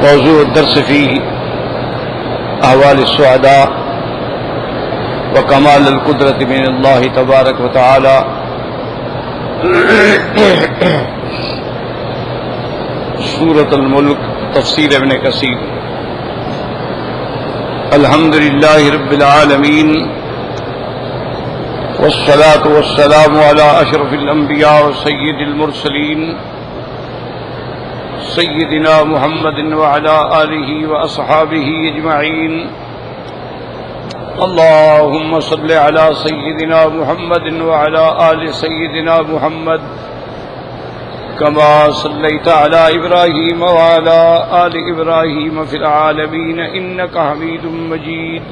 موضوع الدرس فيه أحوال السعداء وكمال القدرة من الله تبارك وتعالى. سورة الملك تفسیر ابن کثیر. الحمد لله رب العالمين والصلاة والسلام على أشرف الأنبياء وسيد المرسلين سيدنا محمد وعلى آله وأصحابه أجمعين. اللهم صل على سيدنا محمد وعلى آل سيدنا محمد كما صليت على إبراهيم وعلى آل إبراهيم في العالمين إنك حميد مجيد.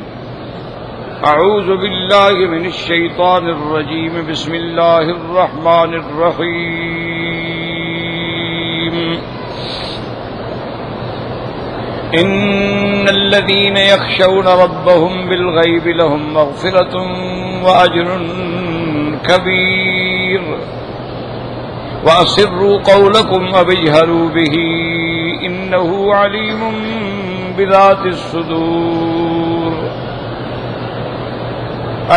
أعوذ بالله من الشيطان الرجيم. بسم الله الرحمن الرحيم. إن الذين يخشون ربهم بالغيب لهم مغفرة وأجر كبير. وأسروا قولكم أو اجهروا به إنه عليم بذات الصدور.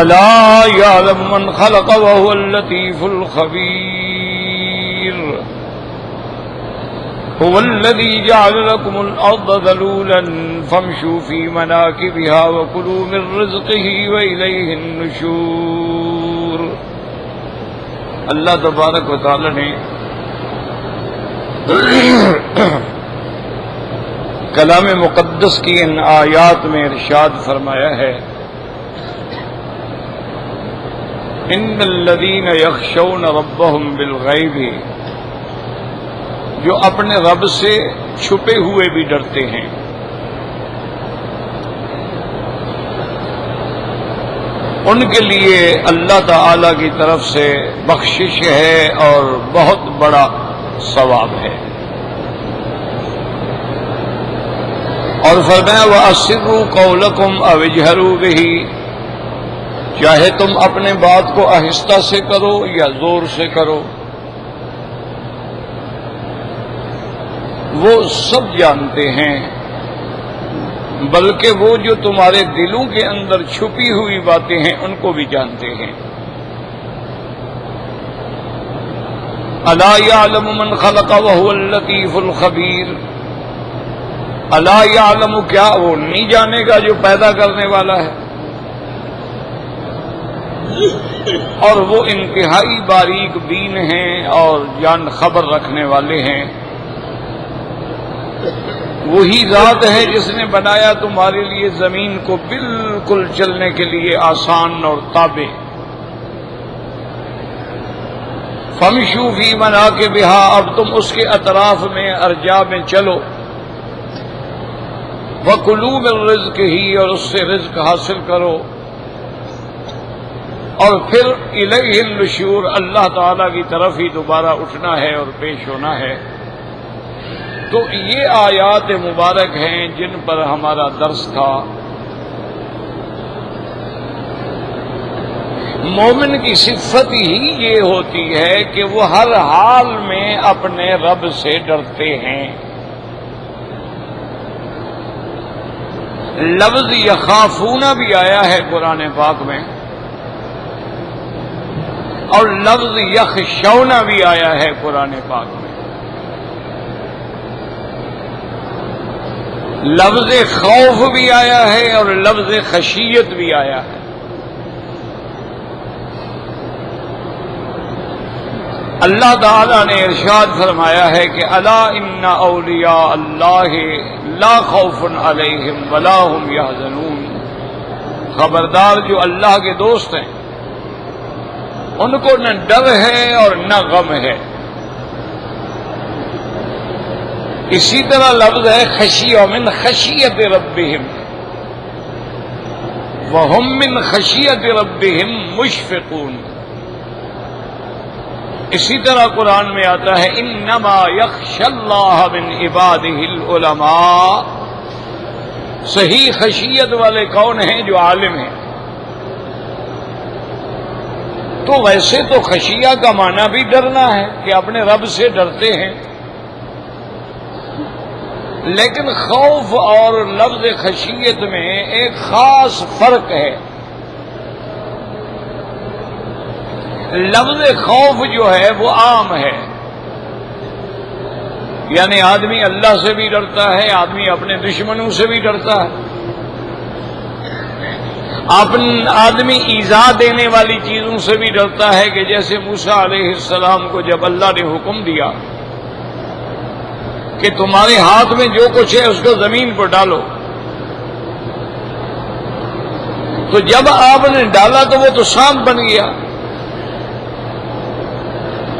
ألا يعلم من خلق وهو اللطيف الخبير. هو الذي جعل لكم الأرض ذلولا فامشوا في مناكبها وكلوا من رزقه وإليه النشور. اللہ تبارک و تعالی نے کلام مقدس کی ان آیات میں ارشاد فرمایا ہے، ان الذین یخشون ربهم بالغیب، جو اپنے رب سے چھپے ہوئے بھی ڈرتے ہیں. ان کے لیے اللہ تعالی کی طرف سے بخشش ہے اور بہت بڑا ثواب ہے. اور فرمایا وَأَسِرُّوا قَوْلَكُمْ أَوْ اجْهَرُوا بِهِ، چاہے تم اپنے بات کو آہستہ سے کرو یا زور سے کرو، وہ سب جانتے ہیں، بلکہ وہ جو تمہارے دلوں کے اندر چھپی ہوئی باتیں ہیں ان کو بھی جانتے ہیں. الا یعلم من خلق وهو اللطیف الخبیر. الا یعلم، کیا وہ نہیں جانے گا جو پیدا کرنے والا ہے اور وہ انتہائی باریک بین ہیں اور جان خبر رکھنے والے ہیں. وہی ذات ہے جس نے بنایا تمہارے لیے زمین کو بالکل چلنے کے لیے آسان اور تابع. فمشوا فی مناکبہا، اب تم اس کے اطراف میں ارجاء میں چلو. وکلوا من رزقہ، اور اس سے رزق حاصل کرو. اور پھر الیہ النشور، اللہ تعالی کی طرف ہی دوبارہ اٹھنا ہے اور پیش ہونا ہے. تو یہ آیات مبارک ہیں جن پر ہمارا درس تھا. مومن کی صفت ہی یہ ہوتی ہے کہ وہ ہر حال میں اپنے رب سے ڈرتے ہیں. لفظ یخافون بھی آیا ہے قرآن پاک میں، اور لفظ یخشون بھی آیا ہے قرآن پاک میں. لفظ خوف بھی آیا ہے اور لفظ خشیت بھی آیا ہے. اللہ تعالیٰ نے ارشاد فرمایا ہے کہ الا ان اولیاء اللہ لا خوف علیہم ولا هم یحزنون. خبردار، جو اللہ کے دوست ہیں ان کو نہ ڈر ہے اور نہ غم ہے. اسی طرح لفظ ہے خشیہ، من خشیت ربہم وہم من خشیت ربہم مشفقون. اسی طرح قرآن میں آتا ہے انما یخشی اللہ من عبادہ العلماء. صحیح خشیت والے کون ہیں؟ جو عالم ہیں. تو ویسے تو خشیہ کا معنی بھی ڈرنا ہے کہ اپنے رب سے ڈرتے ہیں، لیکن خوف اور لفظ خشیت میں ایک خاص فرق ہے. لفظ خوف جو ہے وہ عام ہے، یعنی آدمی اللہ سے بھی ڈرتا ہے، آدمی اپنے دشمنوں سے بھی ڈرتا ہے، آدمی ایذا دینے والی چیزوں سے بھی ڈرتا ہے، کہ جیسے موسیٰ علیہ السلام کو جب اللہ نے حکم دیا کہ تمہارے ہاتھ میں جو کچھ ہے اس کو زمین پر ڈالو، تو جب آپ نے ڈالا تو وہ تو سانپ بن گیا،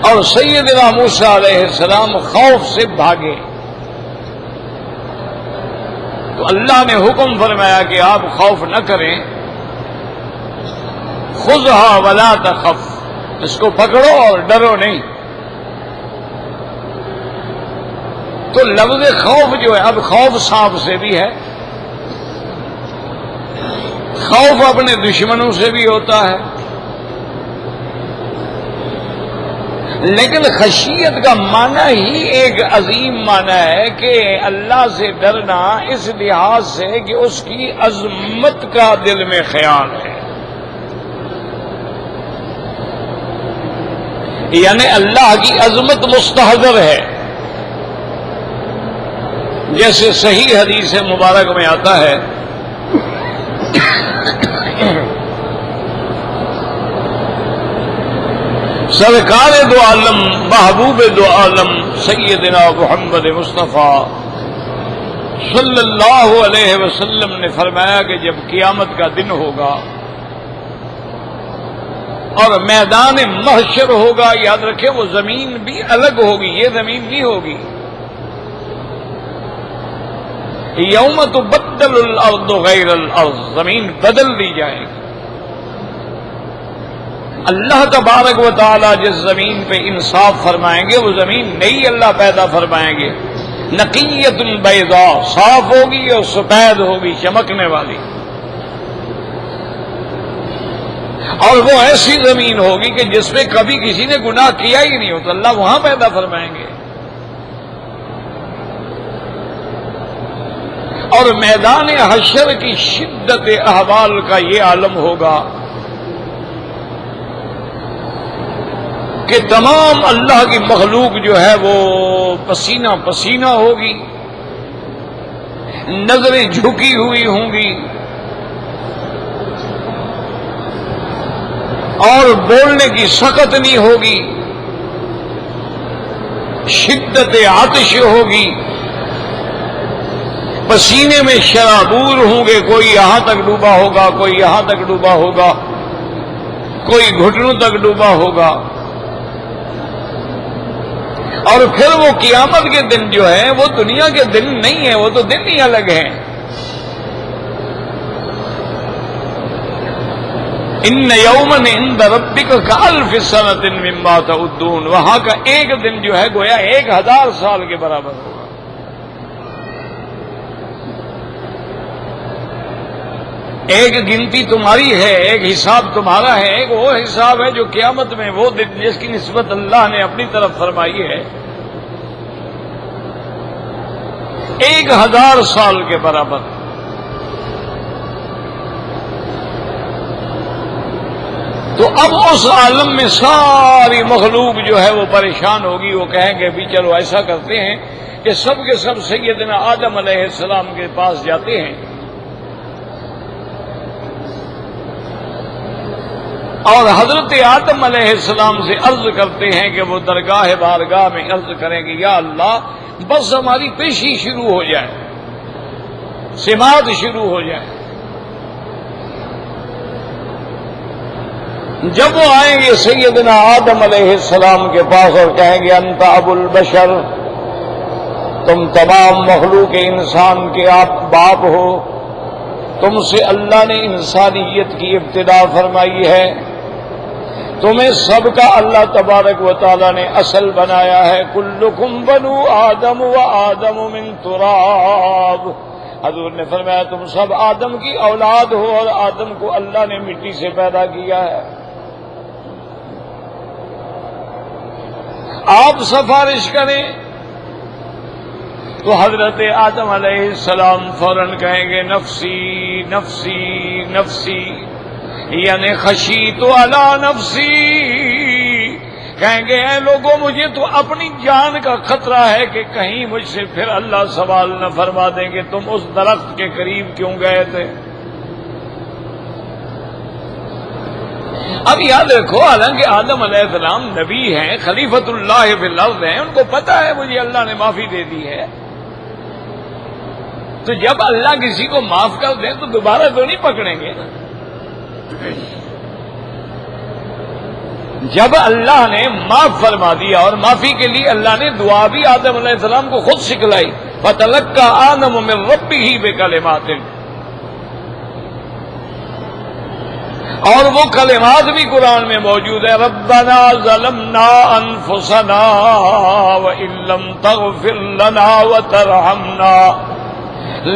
اور سیدنا موسیٰ علیہ السلام خوف سے بھاگے. تو اللہ نے حکم فرمایا کہ آپ خوف نہ کریں، خذھا ولا تخف، اس کو پکڑو اور ڈرو نہیں. تو لفظ خوف جو ہے، اب خوف سانپ سے بھی ہے، خوف اپنے دشمنوں سے بھی ہوتا ہے، لیکن خشیت کا معنی ہی ایک عظیم معنی ہے کہ اللہ سے ڈرنا اس لحاظ سے کہ اس کی عظمت کا دل میں خیال ہے، یعنی اللہ کی عظمت مستحضر ہے. جیسے صحیح حدیث مبارک میں آتا ہے سرکار دو عالم محبوب دو عالم سیدنا محمد مصطفیٰ صلی اللہ علیہ وسلم نے فرمایا کہ جب قیامت کا دن ہوگا اور میدان محشر ہوگا، یاد رکھیں وہ زمین بھی الگ ہوگی، یہ زمین نہیں ہوگی. یوم تبدل الارض غیر الارض، زمین بدل دی جائے گی. اللہ تبارک و تعالی جس زمین پہ انصاف فرمائیں گے وہ زمین نئی اللہ پیدا فرمائیں گے، نقیۃ بیضاء، صاف ہوگی اور سفید ہوگی، چمکنے والی. اور وہ ایسی زمین ہوگی کہ جس پہ کبھی کسی نے گناہ کیا ہی نہیں ہو، تو اللہ وہاں پیدا فرمائیں گے. اور میدان حشر کی شدت احوال کا یہ عالم ہوگا کہ تمام اللہ کی مخلوق جو ہے وہ پسینہ پسینہ ہوگی، نظریں جھکی ہوئی ہوں گی، اور بولنے کی سخت نہیں ہوگی، شدت آتش ہوگی، پسینے میں شرابور ہوں گے، کوئی یہاں تک ڈوبا ہوگا، کوئی یہاں تک ڈوبا ہوگا، کوئی گھٹنوں تک ڈوبا ہوگا. اور پھر وہ قیامت کے دن جو ہے وہ دنیا کے دن نہیں ہے، وہ تو دن ہی الگ ہیں. ان یوما عند ربک کالف سنۃ مما تعدون، وہاں کا ایک دن جو ہے گویا 1000 سال کے برابر ہوگا. ایک گنتی تمہاری ہے، ایک حساب تمہارا ہے، ایک وہ حساب ہے جو قیامت میں وہ دن جس کی نسبت اللہ نے اپنی طرف فرمائی ہے 1000 سال کے برابر. تو اب اس عالم میں ساری مخلوق جو ہے وہ پریشان ہوگی، وہ کہیں گے بھی چلو ایسا کرتے ہیں کہ سب کے سب سیدنا آدم علیہ السلام کے پاس جاتے ہیں اور حضرت آدم علیہ السلام سے عرض کرتے ہیں کہ وہ درگاہ بارگاہ میں عرض کریں کہ یا اللہ بس ہماری پیشی شروع ہو جائے، سماعت شروع ہو جائے. جب وہ آئیں گے سیدنا آدم علیہ السلام کے پاس اور کہیں گے انت ابو البشر، تم تمام مخلوق انسان کے آپ باپ ہو، تم سے اللہ نے انسانیت کی ابتدا فرمائی ہے، تمہیں سب کا اللہ تبارک و تعالی نے اصل بنایا ہے. کلکم بنو آدم و آدم من تراب، حضور نے فرمایا تم سب آدم کی اولاد ہو اور آدم کو اللہ نے مٹی سے پیدا کیا ہے. آپ سفارش کریں تو حضرت آدم علیہ السلام فوراً کہیں گے نفسی نفسی نفسی، یعنی خشیت علی نفسی، کہیں گے اے لوگوں مجھے تو اپنی جان کا خطرہ ہے کہ کہیں مجھ سے پھر اللہ سوال نہ فرما دیں گے تم اس درخت کے قریب کیوں گئے تھے۔ اب یاد رکھو، حالانکہ آدم علیہ السلام نبی ہیں، خلیفۃ اللہ فی الارض ہیں، ان کو پتا ہے مجھے اللہ نے معافی دے دی ہے، تو جب اللہ کسی کو معاف کر دیں تو دوبارہ تو نہیں پکڑیں گے نا۔ جب اللہ نے معاف فرما دیا، اور معافی کے لیے اللہ نے دعا بھی آدم علیہ السلام کو خود سکھلائی، فَتَلَقَّىٰ آدَمُ مِن رَبِّهِ بِكَلِمَاتٍ، اور وہ کلمات بھی قرآن میں موجود ہے، ربنا ظلمنا انفسنا وان لم تغفر لنا وترحمنا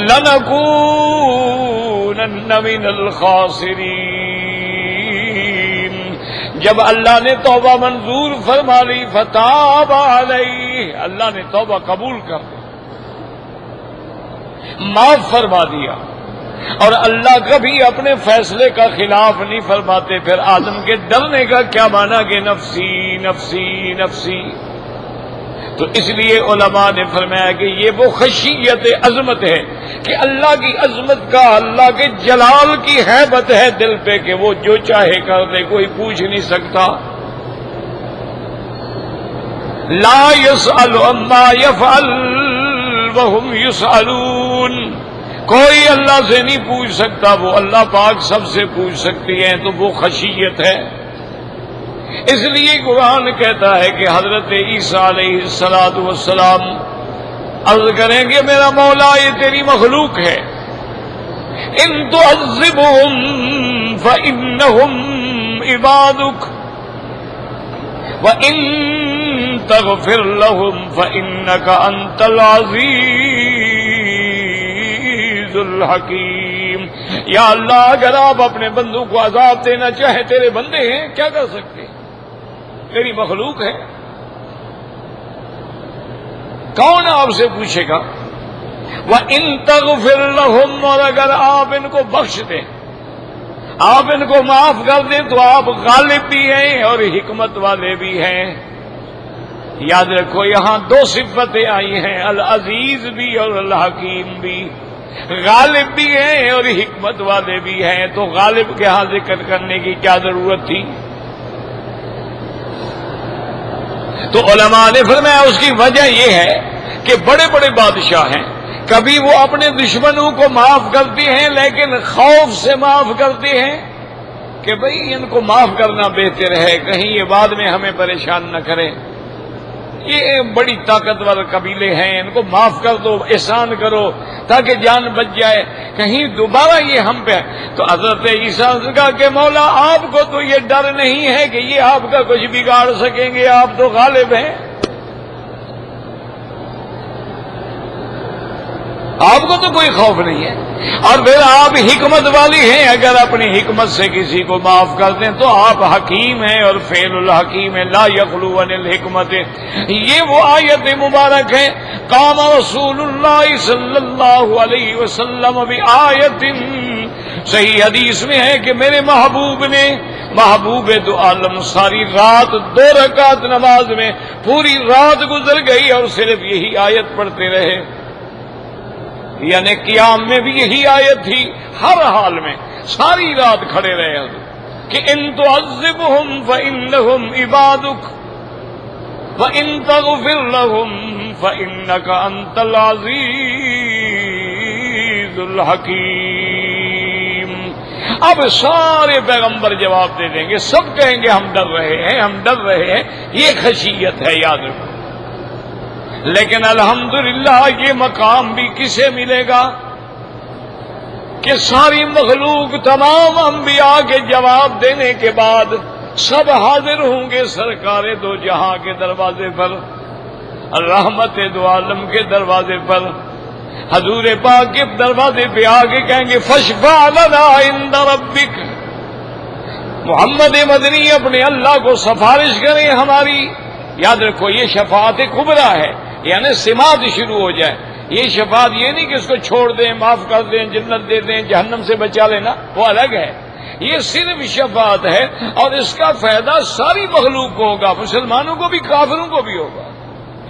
لنکونن من الخاسرین۔ جب اللہ نے توبہ منظور فرما لی، فتاب علیہ، اللہ نے توبہ قبول کر لی، معاف فرما دیا، اور اللہ کبھی اپنے فیصلے کا خلاف نہیں فرماتے۔ پھر آدم کے ڈرنے کا کیا معنی کہ نفسی نفسی نفسی؟ تو اس لیے علماء نے فرمایا کہ یہ وہ خشیت عظمت ہے کہ اللہ کی عظمت کا، اللہ کے جلال کی ہیبت ہے دل پہ کہ وہ جو چاہے کر دے، کوئی پوچھ نہیں سکتا۔ لا يسأل عما يفعل وهم يسألون، کوئی اللہ سے نہیں پوچھ سکتا، وہ اللہ پاک سب سے پوچھ سکتی ہیں، تو وہ خشیت ہے۔ اس لیے قرآن کہتا ہے کہ حضرت عیسیٰ علیہ السلام عرض کریں گے میرا مولا یہ تیری مخلوق ہے، ان تعذبهم فإنهم عبادك وإن تغفر لهم فإنك أنت العزيز الحکیم۔ یا اللہ اگر آپ اپنے بندوں کو عذاب دینا چاہے، تیرے بندے ہیں، کیا کر سکتے ہیں، تیری مخلوق ہے، کون آپ سے پوچھے گا؟ وَإِن تَغْفِرْ لَهُمْ، اور اگر آپ ان کو بخش دیں، آپ ان کو معاف کر دیں، تو آپ غالب بھی ہیں اور حکمت والے بھی ہیں۔ یاد رکھو یہاں دو صفتیں آئی ہیں، العزیز بھی اور الحکیم بھی، غالب بھی ہیں اور حکمت والے بھی ہیں۔ تو غالب کے ہاں ذکر کرنے کی کیا ضرورت تھی؟ تو علماء نے فرمایا اس کی وجہ یہ ہے کہ بڑے بڑے بادشاہ ہیں، کبھی وہ اپنے دشمنوں کو معاف کرتے ہیں لیکن خوف سے معاف کرتے ہیں کہ بھئی ان کو معاف کرنا بہتر ہے، کہیں یہ بعد میں ہمیں پریشان نہ کریں، یہ بڑی طاقتور قبیلے ہیں، ان کو معاف کر دو، احسان کرو تاکہ جان بچ جائے، کہیں دوبارہ یہ ہم پہ۔ تو حضرت عیسیٰ نے کہا کہ مولا آپ کو تو یہ ڈر نہیں ہے کہ یہ آپ کا کچھ بگاڑ سکیں گے، آپ تو غالب ہیں، آپ کو تو کوئی خوف نہیں ہے، اور پھر آپ حکمت والی ہیں، اگر اپنی حکمت سے کسی کو معاف کر دیں تو آپ حکیم ہیں، اور فعل الحکیم ہے، لا یخلو عن الحکمت۔ یہ وہ آیت مبارک ہے، قام رسول اللہ صلی اللہ علیہ وسلم بآیت، صحیح حدیث میں ہے کہ میرے محبوب نے، محبوب دو عالم، ساری رات 2 رکعت نماز میں پوری رات گزر گئی اور صرف یہی آیت پڑھتے رہے، یعنی قیام میں بھی یہی آیت تھی، ہر حال میں ساری رات کھڑے رہے کہ ان تعذبهم فإنهم عبادك وإن تغفر لهم فإنك أنت العزيز الحکیم۔ اب سارے پیغمبر جواب دے دیں گے، سب کہیں گے ہم ڈر رہے ہیں، ہم ڈر رہے ہیں، یہ خشیت ہے، یاد رکھو۔ لیکن الحمدللہ یہ مقام بھی کسے ملے گا کہ ساری مخلوق، تمام انبیاء کے جواب دینے کے بعد سب حاضر ہوں گے سرکار دو جہاں کے دروازے پر، رحمت دو عالم کے دروازے پر، حضور پاک کے دروازے پہ آگے کہیں گے فاشفع لنا عند ربک، محمد مدنی اپنے اللہ کو سفارش کریں ہماری۔ یاد رکھو یہ شفاعت کبریٰ ہے، یعنی سماعت شروع ہو جائے، یہ شفاعت یہ نہیں کہ اس کو چھوڑ دیں، معاف کر دیں، جنت دے دیں، جہنم سے بچا لینا، وہ الگ ہے. یہ صرف شفاعت ہے اور اس کا فائدہ ساری مخلوق کو ہوگا، مسلمانوں کو بھی، کافروں کو بھی ہوگا،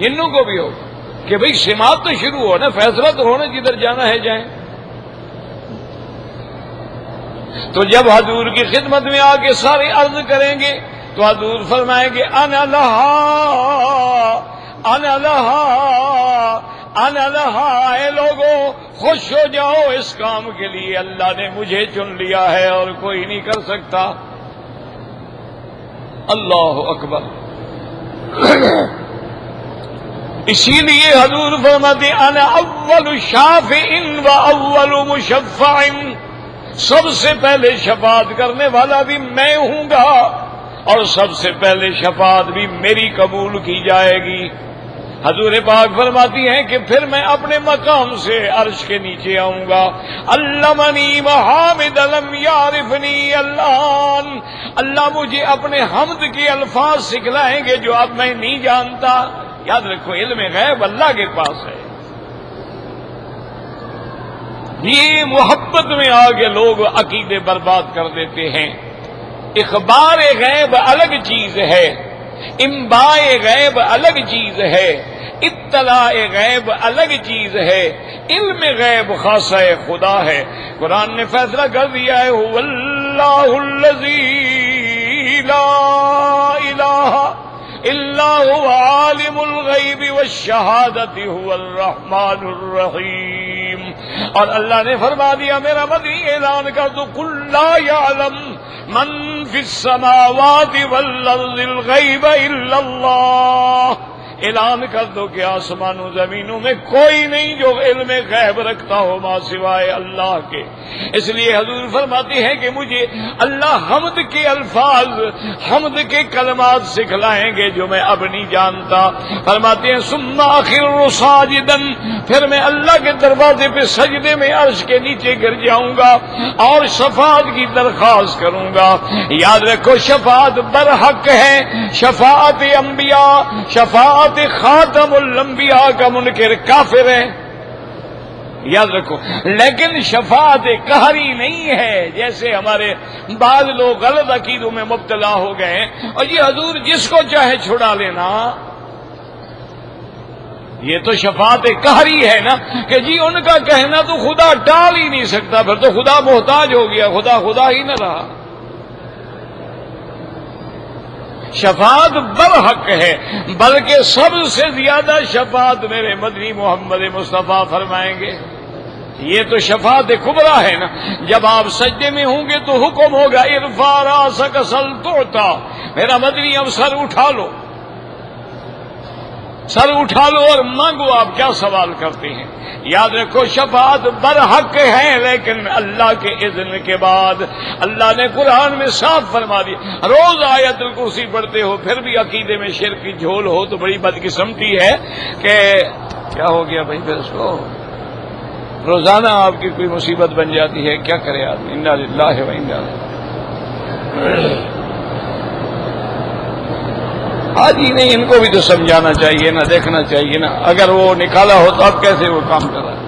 جنوں کو بھی ہوگا، کہ بھئی سماعت تو شروع ہو نا، فیصلہ تو ہونا، جدھر جانا ہے جائیں. تو جب حضور کی خدمت میں آ کے سارے عرض کریں گے تو حضور فرمائیں گے انا لہا انا لہا انا لہا، اے لوگوں خوش ہو جاؤ، اس کام کے لیے اللہ نے مجھے چن لیا ہے اور کوئی نہیں کر سکتا. اللہ اکبر. اسی لیے حضور فرماتے انا اول شافع و اول مشفع، سب سے پہلے شفاعت کرنے والا بھی میں ہوں گا اور سب سے پہلے شفاعت بھی میری قبول کی جائے گی. حضور پاک فرماتی ہیں کہ پھر میں اپنے مقام سے عرش کے نیچے آؤں گا. علمنی محامد لم یعرفنی الان، اللہ مجھے اپنے حمد کے الفاظ سکھلائیں گے جو اب میں نہیں جانتا. یاد رکھو علم غیب اللہ کے پاس ہے. یہ محبت میں آگے لوگ عقیدے برباد کر دیتے ہیں. اخبار غیب الگ چیز ہے، انباء غیب الگ چیز ہے، اطلاع غیب الگ چیز ہے، علم غیب خاصہ خدا ہے. قرآن نے فیصلہ کر دیا ہے هو اللہ الذی لا الہ الا هو عالم الغیب والشہادۃ هو الرحمن الرحیم. اور اللہ نے فرما دیا میرا مدنی اعلان کر دو قل لا یعلم من فی السماوات والارض الغیب الا اللہ، اعلان کر دو کہ آسمانوں زمینوں میں کوئی نہیں جو علم غیب رکھتا ہو ماں سوائے اللہ کے. اس لیے حضور فرماتے ہیں کہ مجھے اللہ حمد کے الفاظ، حمد کے کلمات سکھلائیں گے جو میں اب نہیں جانتا. فرماتے ہیں ثم اخر ساجدا، پھر میں اللہ کے دروازے پہ سجدے میں عرش کے نیچے گر جاؤں گا اور شفاعت کی درخواست کروں گا. یاد رکھو شفاعت برحق ہے، شفاعت انبیاء، شفاعت خاتم الانبیاء کا منکر کافر ہے، یاد رکھو. لیکن شفاعت قہری نہیں ہے، جیسے ہمارے بعض لوگ غلط عقیدوں میں مبتلا ہو گئے اور یہ حضور جس کو چاہے چھڑا لینا. یہ تو شفاعت قہری ہے نا کہ جی ان کا کہنا تو خدا ٹال ہی نہیں سکتا، پھر تو خدا محتاج ہو گیا، خدا خدا ہی نہ رہا. شفاعت برحق ہے، بلکہ سب سے زیادہ شفاعت میرے مدنی محمد مصطفیٰ فرمائیں گے. یہ تو شفاعت کبریٰ ہے نا. جب آپ سجدے میں ہوں گے تو حکم ہوگا ارفع راسک سل تعطیٰ، میرا مدنی اب سر اٹھا لو، سر اٹھا لو اور مانگو آپ کیا سوال کرتے ہیں. یاد رکھو شفاعت برحق ہے لیکن اللہ کے اذن کے بعد. اللہ نے قرآن میں صاف فرما دیا. روز آیت الکرسی پڑھتے ہو پھر بھی عقیدے میں شرک کی جھول ہو تو بڑی بدقسمتی ہے کہ کیا ہو گیا بھائی. پھر اس کو روزانہ آپ کی کوئی مصیبت بن جاتی ہے، کیا کرے آدمی. انا للہ و انا الیہ. آج ہی نہیں، ان کو بھی تو سمجھانا چاہیے نا، دیکھنا چاہیے نا. اگر وہ نکالا ہو تو اب کیسے وہ کام کر رہا ہے.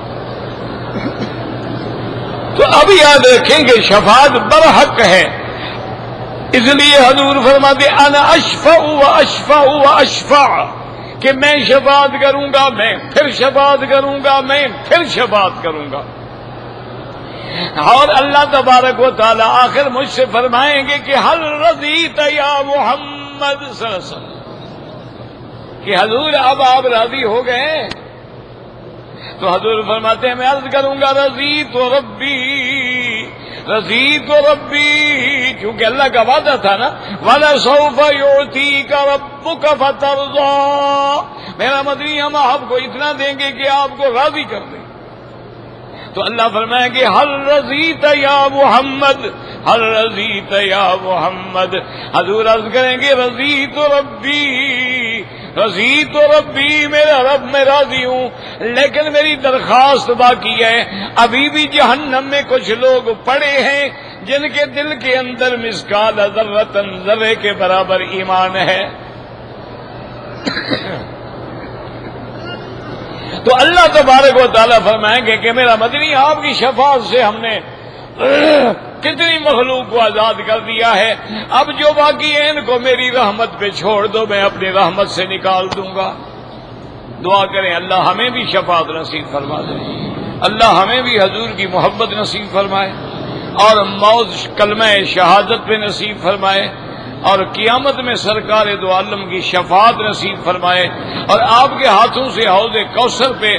تو اب یاد رکھیں گے شفاعت برحق ہے. اس لیے حضور فرماتے انا اشفع و اشفع و اشفع، کہ میں شفاعت کروں گا، میں پھر شفاعت کروں گا، میں پھر شفاعت کروں گا. اور اللہ تبارک و تعالی آخر مجھ سے فرمائیں گے کہ هل رضیت یا محمد صلی اللہ علیہ وسلم، کہ حضور اب آپ راضی ہو گئے. تو حضور فرماتے ہیں میں عرض کروں گا رضیت ربی، رضیت ربی، کیونکہ اللہ کا وعدہ تھا نا وَلَسَوْفَ يُعْتِيكَ رَبُّكَ فَتَرْضَىٰ، میرا مدنی ہم آپ کو اتنا دیں گے کہ آپ کو راضی کر دیں. تو اللہ فرمائیں گے هل رضیت یا محمد، هل رضیت یا محمد. حضور عرض کریں گے رضیت ربی، رضیت ربی، میرا رب میں راضی ہوں، لیکن میری درخواست باقی ہے. ابھی بھی جہنم میں کچھ لوگ پڑے ہیں جن کے دل کے اندر مثقال ذرۃ، ذرے کے برابر ایمان ہے. تو اللہ تبارک و تعالیٰ فرمائیں گے کہ میرا مدنی آپ کی شفاعت سے ہم نے کتنی مخلوق کو آزاد کر دیا ہے، اب جو باقی ہیں ان کو میری رحمت پہ چھوڑ دو، میں اپنی رحمت سے نکال دوں گا۔ دعا کریں اللہ ہمیں بھی شفاعت نصیب فرما دے، اللہ ہمیں بھی حضور کی محبت نصیب فرمائے اور موت کلمہ شہادت پہ نصیب فرمائے اور قیامت میں سرکار دو عالم کی شفاعت نصیب فرمائے اور آپ کے ہاتھوں سے حوض کوثر پہ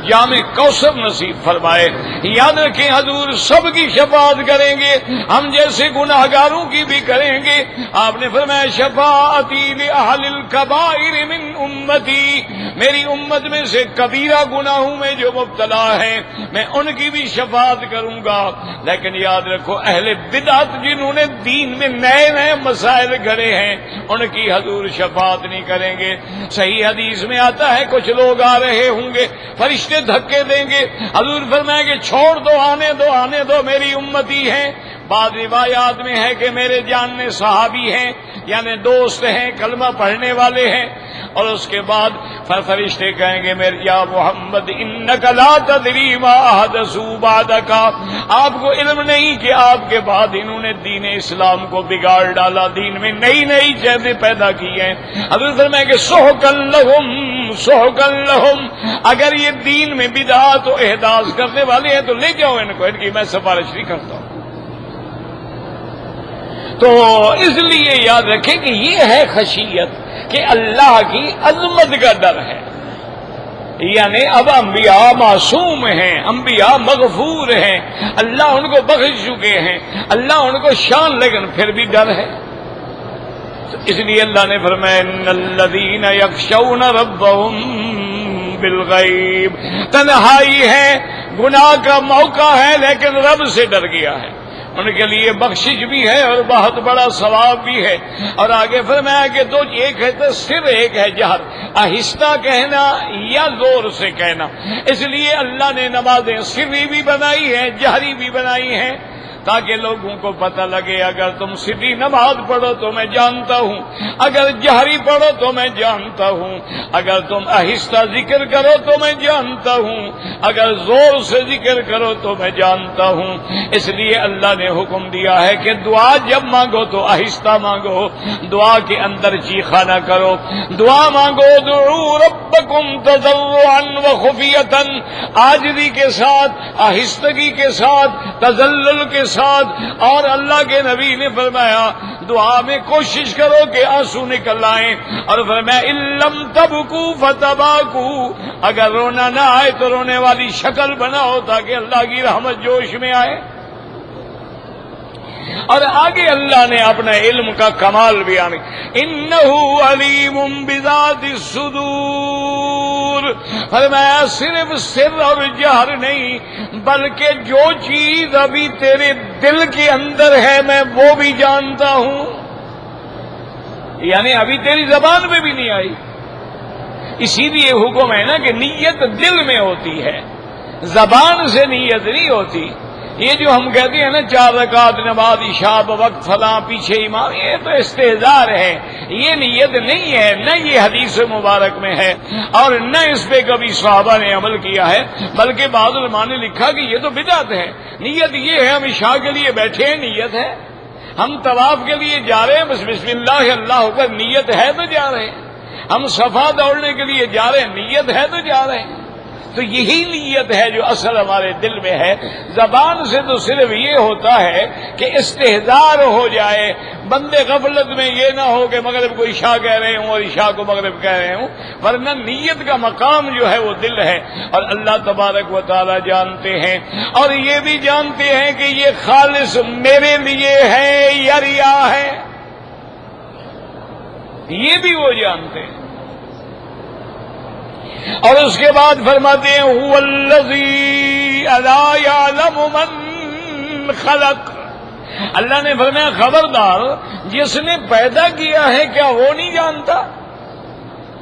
جام کوثر نصیب فرمائے۔ یاد رکھیں حضور سب کی شفاعت کریں گے، ہم جیسے گناہگاروں کی بھی کریں گے۔ آپ نے فرمایا شفاعتی لأہل الکبائر من امتی، میری امت میں سے کبیرہ گناہوں میں جو مبتلا ہیں میں ان کی بھی شفاعت کروں گا۔ لیکن یاد رکھو اہل بدعت جنہوں نے دین میں نئے نئے مسائل گھڑے ہیں ان کی حضور شفاعت نہیں کریں گے۔ صحیح حدیث میں آتا ہے کچھ لوگ آ رہے ہوں گے، فرشتے دھکے دیں گے، حضور فرمائیں گے چھوڑ دو، آنے دو میری امتی ہیں۔ بعض روایات میں ہے کہ میرے جاننے صحابی ہیں، یعنی دوست ہیں، کلمہ پڑھنے والے ہیں، اور اس کے بعد فرشتے کہیں گے میرے یا محمد انک لا تدری ما احدثوا بعدک، آپ کو علم نہیں کہ آپ کے بعد انہوں نے دین اسلام کو بگاڑ ڈالا، دین میں نئی نئی چیزیں پیدا کی ہیں۔ حضور فرمائیں کہ سحقا لہم، اگر یہ دین میں بدعات و احداث کرنے والے ہیں تو لے جاؤ ان کو، ان کی میں سفارش نہیں کرتا ہوں۔ تو اس لیے یاد رکھیں کہ یہ ہے خشیت کہ اللہ کی عظمت کا ڈر ہے، یعنی اب انبیاء معصوم ہیں، انبیاء مغفور ہیں، اللہ ان کو بخش چکے ہیں، اللہ ان کو شان، لیکن پھر بھی ڈر ہے۔ تو اس لیے اللہ نے فرمایا ان الذین یخشون ربهم بالغیب، تنہائی ہے، گناہ کا موقع ہے لیکن رب سے ڈر گیا ہے، ان کے لیے بخشش بھی ہے اور بہت بڑا ثواب بھی ہے۔ اور آگے فرمایا کہ دو، ایک ہے تو سر، ایک ہے جہر، آہستہ کہنا یا زور سے کہنا۔ اس لیے اللہ نے نمازیں سری بھی بنائی ہیں، جہری بھی بنائی ہیں، تاکہ لوگوں کو پتہ لگے اگر تم سری نماز پڑھو تو میں جانتا ہوں، اگر جہری پڑھو تو میں جانتا ہوں، اگر تم آہستہ ذکر کرو تو میں جانتا ہوں، اگر زور سے ذکر کرو تو میں جانتا ہوں۔ اس لیے اللہ نے حکم دیا ہے کہ دعا جب مانگو تو آہستہ مانگو، دعا کے اندر چیخا نہ کرو، دعا مانگو ادعوا ربکم تضرعا وخفیۃ، عاجزی کے ساتھ، آہستگی کے ساتھ، تذلل کے ساتھ، اور اللہ کے نبی نے فرمایا دعا میں کوشش کرو کہ آنسو نکل آئیں، اور فرمایا ان لم تبکوا فتباکوا، اگر رونا نہ آئے تو رونے والی شکل بناؤ تاکہ اللہ کی رحمت جوش میں آئے۔ اور آگے اللہ نے اپنے علم کا کمال بیان، انہ علیم بذات الصدور، فرمایا صرف سر اور جہر نہیں بلکہ جو چیز ابھی تیرے دل کے اندر ہے میں وہ بھی جانتا ہوں، یعنی ابھی تیری زبان میں بھی نہیں آئی۔ اسی لیے حکم ہے نا کہ نیت دل میں ہوتی ہے، زبان سے نیت نہیں ہوتی۔ یہ جو ہم کہتے ہیں نا 4 رکعت نماز عشاء وقت فلاں پیچھے امام، یہ تو استہزار ہے، یہ نیت نہیں ہے، نہ یہ حدیث مبارک میں ہے اور نہ اس پہ کبھی صحابہ نے عمل کیا ہے، بلکہ بعض علماء نے لکھا کہ یہ تو بدعت ہے۔ نیت یہ ہے ہم عشاء کے لیے بیٹھے ہیں، نیت ہے، ہم طواف کے لیے جا رہے ہیں، بس بسم اللہ اللہ اکبر، نیت ہے تو جا رہے ہیں، ہم صفا دوڑنے کے لیے جا رہے ہیں، نیت ہے تو جا رہے ہیں۔ تو یہی نیت ہے جو اصل ہمارے دل میں ہے۔ زبان سے تو صرف یہ ہوتا ہے کہ استحضار ہو جائے، بندے غفلت میں یہ نہ ہو کہ مغرب کو عشاء کہہ رہے ہوں اور عشاء کو مغرب کہہ رہے ہوں، ورنہ نیت کا مقام جو ہے وہ دل ہے، اور اللہ تبارک و تعالی جانتے ہیں، اور یہ بھی جانتے ہیں کہ یہ خالص میرے لیے ہے یا ریا ہے، یہ بھی وہ جانتے ہیں۔ اور اس کے بعد فرماتے ہیں هو الذی الا یعلم من خلق، اللہ نے فرمایا خبردار جس نے پیدا کیا ہے کیا وہ نہیں جانتا؟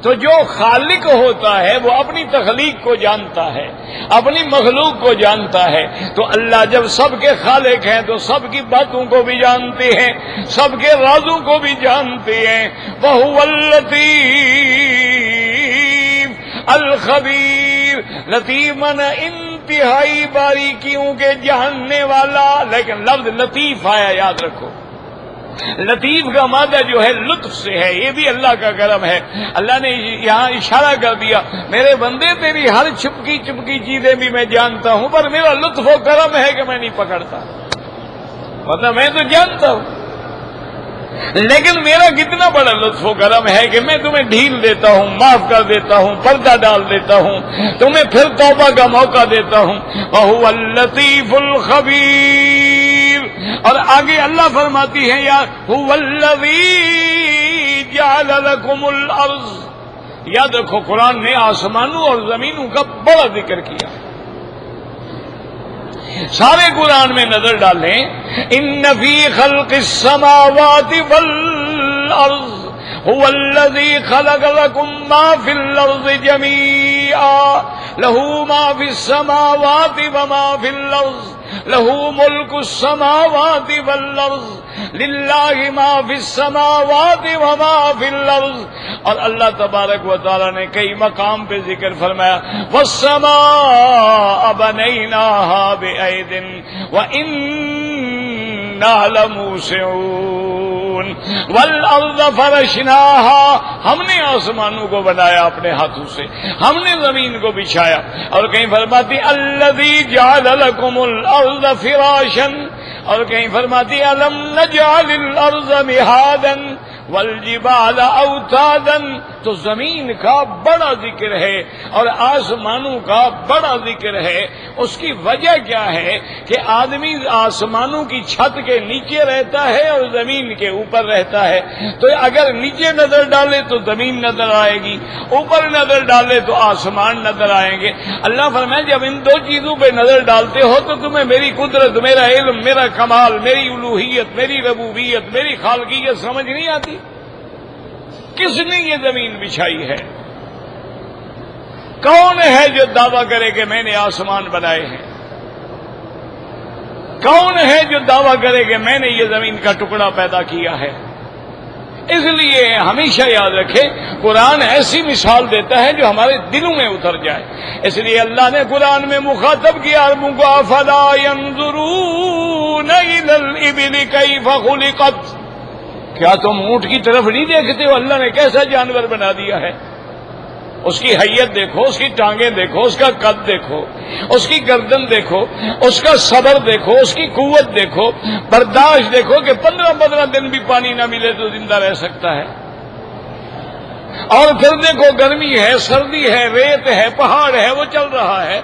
تو جو خالق ہوتا ہے وہ اپنی تخلیق کو جانتا ہے، اپنی مخلوق کو جانتا ہے، تو اللہ جب سب کے خالق ہیں تو سب کی باتوں کو بھی جانتے ہیں، سب کے رازوں کو بھی جانتے ہیں۔ وَهُوَ اللَّطِيفُ الخبیر، لطیف من انتہائی باریکیوں کے جاننے والا، لیکن لفظ لطیف آیا، یاد رکھو لطیف کا مادہ جو ہے لطف سے ہے، یہ بھی اللہ کا کرم ہے۔ اللہ نے یہاں اشارہ کر دیا، میرے بندے تیری ہر چھپکی چھپکی چیزیں بھی میں جانتا ہوں، پر میرا لطف و کرم ہے کہ میں نہیں پکڑتا، مطلب میں تو جانتا ہوں، لیکن میرا کتنا بڑا لطف و کرم ہے کہ میں تمہیں ڈھیل دیتا ہوں، معاف کر دیتا ہوں، پردہ ڈال دیتا ہوں، تمہیں پھر توبہ کا موقع دیتا ہوں۔ وَهُوَ اللَّطِيفُ الْخَبِيرُ، اور آگے اللہ فرماتی ہے یا هُوَ الَّذِي جَعَلَ لَكُمُ الْأَرْضَ، یاد رکھو قرآن نے آسمانوں اور زمینوں کا بڑا ذکر کیا، سارے قرآن میں نظر ڈالیں، ان فی خلق السماوات والارض هو الذی خلق لکم ما فی الارض جميعا له ما فی السماوات وما فی الارض له ملک السماوات والارض للہ ما فی السماوات وما فی الارض۔ اور اللہ تبارک و تعالی نے کئی مقام پہ ذکر فرمایا، والسماء بنیناها بأید وإنا لموسعون والارض فرشناها، ہم نے آسمانوں کو بنایا اپنے ہاتھوں سے، ہم نے زمین کو بچھایا، اور کہیں فرماتی الذی جعل لکم الارض فراشا، اور کہیں فرماتی الم نجعل الارض مہادا والجبال اوتادا۔ تو زمین کا بڑا ذکر ہے اور آسمانوں کا بڑا ذکر ہے۔ اس کی وجہ کیا ہے کہ آدمی آسمانوں کی چھت کے نیچے رہتا ہے اور زمین کے اوپر رہتا ہے، تو اگر نیچے نظر ڈالے تو زمین نظر آئے گی، اوپر نظر ڈالے تو آسمان نظر آئیں گے۔ اللہ فرمائے جب ان دو چیزوں پہ نظر ڈالتے ہو تو تمہیں میری قدرت، میرا علم، میرا کمال، میری الوہیت، میری ربوبیت، میری خالقیت سمجھ نہیں آتی؟ کس نے یہ زمین بچھائی ہے؟ کون ہے جو دعویٰ کرے کہ میں نے آسمان بنائے ہیں؟ کون ہے جو دعویٰ کرے کہ میں نے یہ زمین کا ٹکڑا پیدا کیا ہے؟ اس لیے ہمیشہ یاد رکھیں قرآن ایسی مثال دیتا ہے جو ہمارے دلوں میں اتر جائے۔ اس لیے اللہ نے قرآن میں مخاطب کیا عربوں کو، افلا ينظرون الى الابل کیف خلقت، کیا تم اونٹ کی طرف نہیں دیکھتے ہو اللہ نے کیسا جانور بنا دیا ہے؟ اس کی حیت دیکھو، اس کی ٹانگیں دیکھو، اس کا قد دیکھو، اس کی گردن دیکھو، اس کا صبر دیکھو، اس کی قوت دیکھو، برداشت دیکھو کہ 15 دن بھی پانی نہ ملے تو زندہ رہ سکتا ہے، اور پھر دیکھو گرمی ہے، سردی ہے، ریت ہے، پہاڑ ہے، وہ چل رہا ہے۔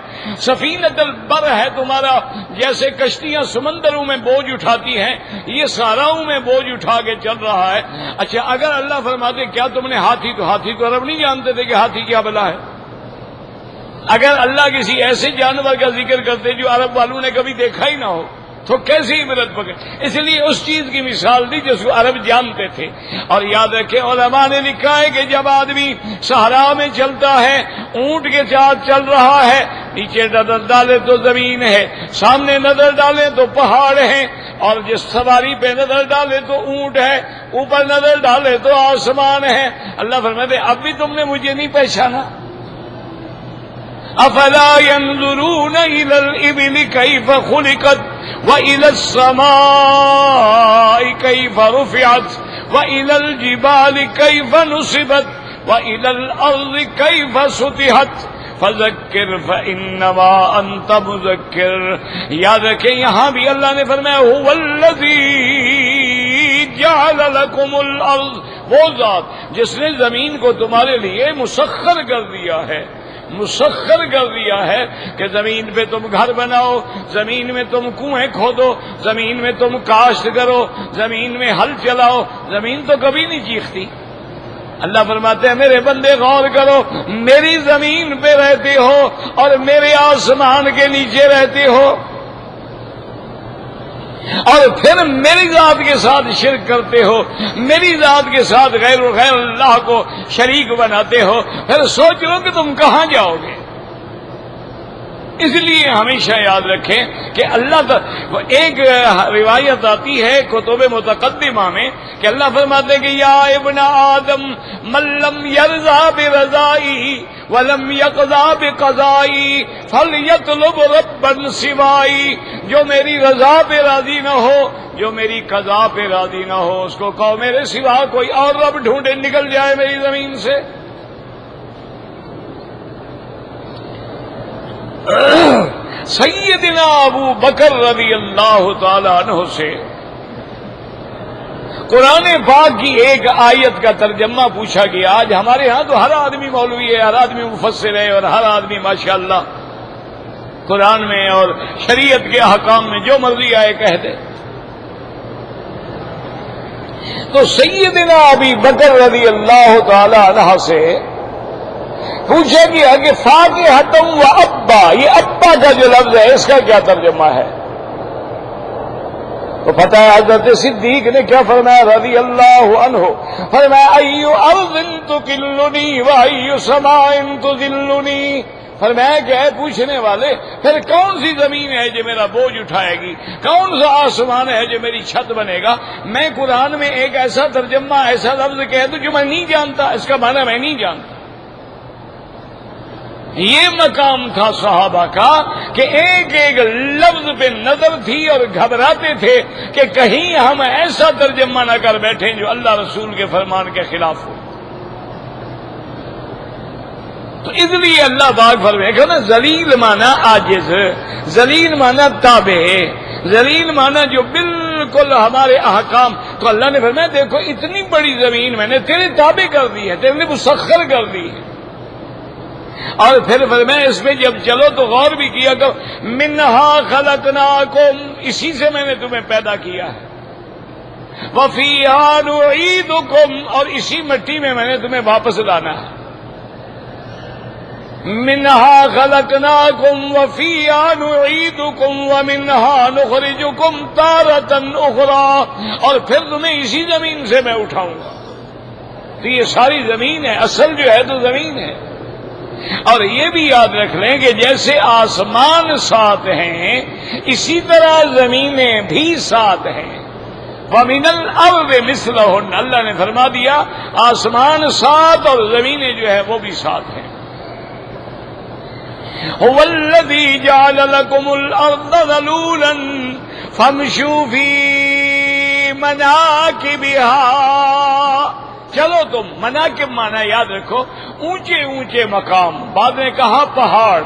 سفینۃ البر ہے تمہارا، جیسے کشتیاں سمندروں میں بوجھ اٹھاتی ہیں، یہ صحراؤں میں بوجھ اٹھا کے چل رہا ہے۔ اچھا اگر اللہ فرماتے کیا تم نے ہاتھی تو عرب نہیں جانتے تھے کہ ہاتھی کیا بلا ہے؟ اگر اللہ کسی ایسے جانور کا ذکر کرتے جو عرب والوں نے کبھی دیکھا ہی نہ ہو تو کیسی عبرت پکڑ؟ اس لیے اس چیز کی مثال دی جس کو عرب جانتے تھے۔ اور یاد رکھیں علماء نے لکھا ہے کہ جب آدمی صحرا میں چلتا ہے، اونٹ کے ساتھ چل رہا ہے، نیچے نظر ڈالے تو زمین ہے، سامنے نظر ڈالے تو پہاڑ ہیں، اور جس سواری پہ نظر ڈالے تو اونٹ ہے، اوپر نظر ڈالے تو آسمان ہے۔ اللہ فرماتے اب بھی تم نے مجھے نہیں پہچانا؟ افلا ينظرون الى الابل كيف خلقت والى السماء كيف رفعت والى الجبال كيف نصبت والى الارض كيف سطحت فذکر فانما انت مذکر۔ یاد رکھیں یہاں بھی اللہ نے فرمایا هو الذی جعل لکم الارض، وہ ذات جس نے زمین کو تمہارے لیے مسخر کر دیا ہے، مسخر کر دیا ہے کہ زمین پہ تم گھر بناؤ، زمین میں تم کنویں کھودو، زمین میں تم کاشت کرو، زمین میں ہل چلاؤ۔ زمین تو کبھی نہیں چیختی۔ اللہ فرماتے ہیں میرے بندے غور کرو، میری زمین پہ رہتے ہو اور میرے آسمان کے نیچے رہتے ہو، اور پھر میری ذات کے ساتھ شرک کرتے ہو، میری ذات کے ساتھ غیر اللہ کو شریک بناتے ہو، پھر سوچ لو کہ تم کہاں جاؤ گے۔ اس لیے ہمیشہ یاد رکھیں کہ اللہ ایک روایت آتی ہے کتب متقدمہ میں کہ اللہ فرماتے ہیں کہ یا ابن آدم من لم یرضا برضائی ولم یقضا بقضائی فلیطلب ربا سوائی، جو میری رضا پہ راضی نہ ہو، جو میری قضا پہ راضی نہ ہو، اس کو کہو میرے سوا کوئی اور رب ڈھونڈے نکل جائے میری زمین سے۔ سیدنا ابو بکر رضی اللہ تعالی عنہ سے قرآن پاک کی ایک آیت کا ترجمہ پوچھا گیا۔ آج ہمارے ہاں تو ہر آدمی مولوی ہے، ہر آدمی مفسر ہے، اور ہر آدمی ماشاءاللہ قرآن میں اور شریعت کے احکام میں جو مرضی آئے کہہ دے۔ تو سیدنا ابی بکر رضی اللہ تعالی عنہ سے پوچھا گیا کہ فاکہۃ و ابا، یہ ابا کا جو لفظ ہے اس کا کیا ترجمہ ہے؟ تو پتہ ہے حضرت صدیق نے کیا فرمایا رضی اللہ عنہ، فرمایا ای ارض تکلنی و ای سماء تذلنی، فرمایا کہ اے پوچھنے والے پھر کون سی زمین ہے جو میرا بوجھ اٹھائے گی، کون سا آسمان ہے جو میری چھت بنے گا؟ میں قرآن میں ایک ایسا ترجمہ ایسا لفظ کہہ دوں جو میں نہیں جانتا، اس کا معنی میں نہیں جانتا۔ یہ مقام تھا صحابہ کا کہ ایک ایک لفظ پہ نظر تھی اور گھبراتے تھے کہ کہیں ہم ایسا ترجمہ نہ کر بیٹھیں جو اللہ رسول کے فرمان کے خلاف ہو۔ تو اس لیے اللہ پاک فرمائے کہ نا ذلیل مانا عاجز، ذلیل مانا تابع، ذلیل مانا جو بالکل ہمارے احکام۔ تو اللہ نے فرمایا دیکھو اتنی بڑی زمین میں نے تیرے تابع کر دی ہے، تیرے لیے مسخر کر دی ہے۔ اور پھر فرمایا اس میں جب چلو تو غور بھی کیا کرو، منہا خلقناکم، اسی سے میں نے تمہیں پیدا کیا ہے، وفیہا نعیدکم، اور اسی مٹی میں میں نے تمہیں واپس لانا ہے۔ منہا خلقناکم وفیہا نعیدکم ومنہا نخرجکم تارۃ اخری، اور پھر تمہیں اسی زمین سے میں اٹھاؤں گا۔ تو یہ ساری زمین ہے، اصل جو ہے تو زمین ہے۔ اور یہ بھی یاد رکھ لیں کہ جیسے آسمان سات ہیں اسی طرح زمینیں بھی سات ہیں۔ وَمِنَ الْأَرْضِ مِثْلَهُنَّ، اللہ نے فرما دیا آسمان سات اور زمینیں جو ہے وہ بھی سات ہیں۔ هُوَ الَّذِي جَعَلَ لَكُمُ الْأَرْضَ ذَلُولًا فَامْشُوا فِي مَنَاكِبِهَا۔ چلو تم مناکب مانا یاد رکھو اونچے اونچے مقام، بعد نے کہا پہاڑ،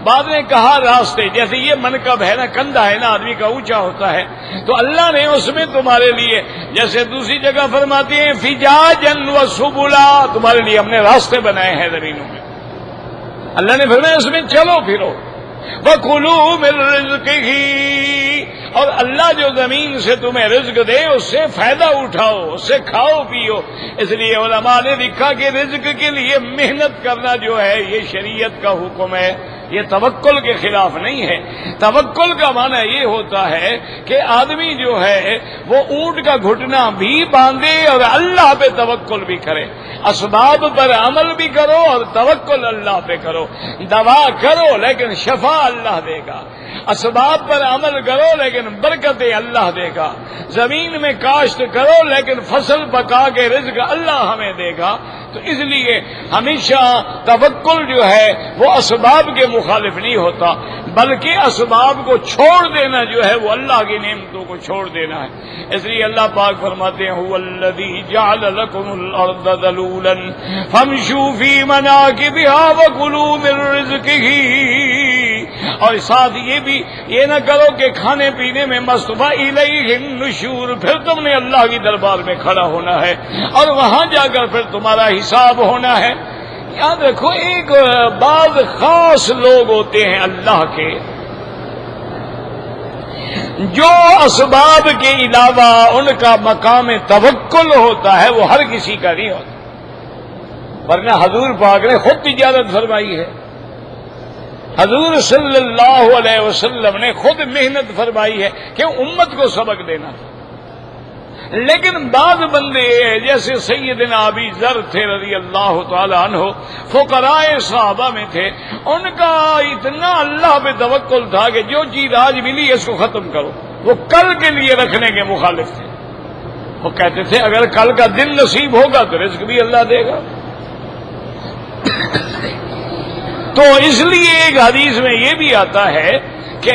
بعد نے کہا راستے۔ جیسے یہ منکب ہے نا، کندھا ہے نا آدمی کا اونچا ہوتا ہے، تو اللہ نے اس میں تمہارے لیے جیسے دوسری جگہ فرماتے ہیں فجاجا وسبلا، تمہارے لیے ہم نے راستے بنائے ہیں زمینوں میں۔ اللہ نے فرمایا اس میں چلو پھرو، وَكُلُوا مِن رِزْقِهِ، اور اللہ جو زمین سے تمہیں رزق دے اس سے فائدہ اٹھاؤ، اس سے کھاؤ پیو۔ اس لیے علماء نے لکھا کہ رزق کے لیے محنت کرنا جو ہے یہ شریعت کا حکم ہے، یہ توکل کے خلاف نہیں ہے۔ توکل کا معنی یہ ہوتا ہے کہ آدمی جو ہے وہ اونٹ کا گھٹنا بھی باندھے اور اللہ پہ توکل بھی کرے، اسباب پر عمل بھی کرو اور توکل اللہ پہ کرو۔ دوا کرو لیکن شفا اللہ دے گا، اسباب پر عمل کرو لیکن برکتیں اللہ دے گا، زمین میں کاشت کرو لیکن فصل پکا کے رزق اللہ ہمیں دے گا۔ تو اس لیے ہمیشہ توکل جو ہے وہ اسباب کے مخالف نہیں ہوتا، بلکہ اسباب کو چھوڑ دینا جو ہے وہ اللہ کی نعمتوں کو چھوڑ دینا ہے۔ اس لیے اللہ پاک فرماتے ہیں هو الذی جعل لکم الارض ذلولا فامشوا فی مناکبها وکلوا من رزقہ، اور ساتھ یہ بھی یہ نہ کرو کہ کھانے پینے میں مست، وإلیہ النشور، پھر تم نے اللہ کی دربار میں کھڑا ہونا ہے اور وہاں جا کر پھر تمہارا حساب ہونا ہے۔ یاد رکھو ایک بعض خاص لوگ ہوتے ہیں اللہ کے جو اسباب کے علاوہ ان کا مقام توکل ہوتا ہے، وہ ہر کسی کا نہیں ہوتا، ورنہ حضور پاک نے خود تجارت فرمائی ہے، حضور صلی اللہ علیہ وسلم نے خود محنت فرمائی ہے کہ امت کو سبق دینا تھا۔ لیکن بعض بندے جیسے سیدنا ابی ذر تھے رضی اللہ تعالی عنہ، فقراء صحابہ میں تھے، ان کا اتنا اللہ پہ توکل تھا کہ جو چیز آج ملی اس کو ختم کرو، وہ کل کے لیے رکھنے کے مخالف تھے۔ وہ کہتے تھے اگر کل کا دن نصیب ہوگا تو رزق بھی اللہ دے گا۔ تو اس لیے ایک حدیث میں یہ بھی آتا ہے کہ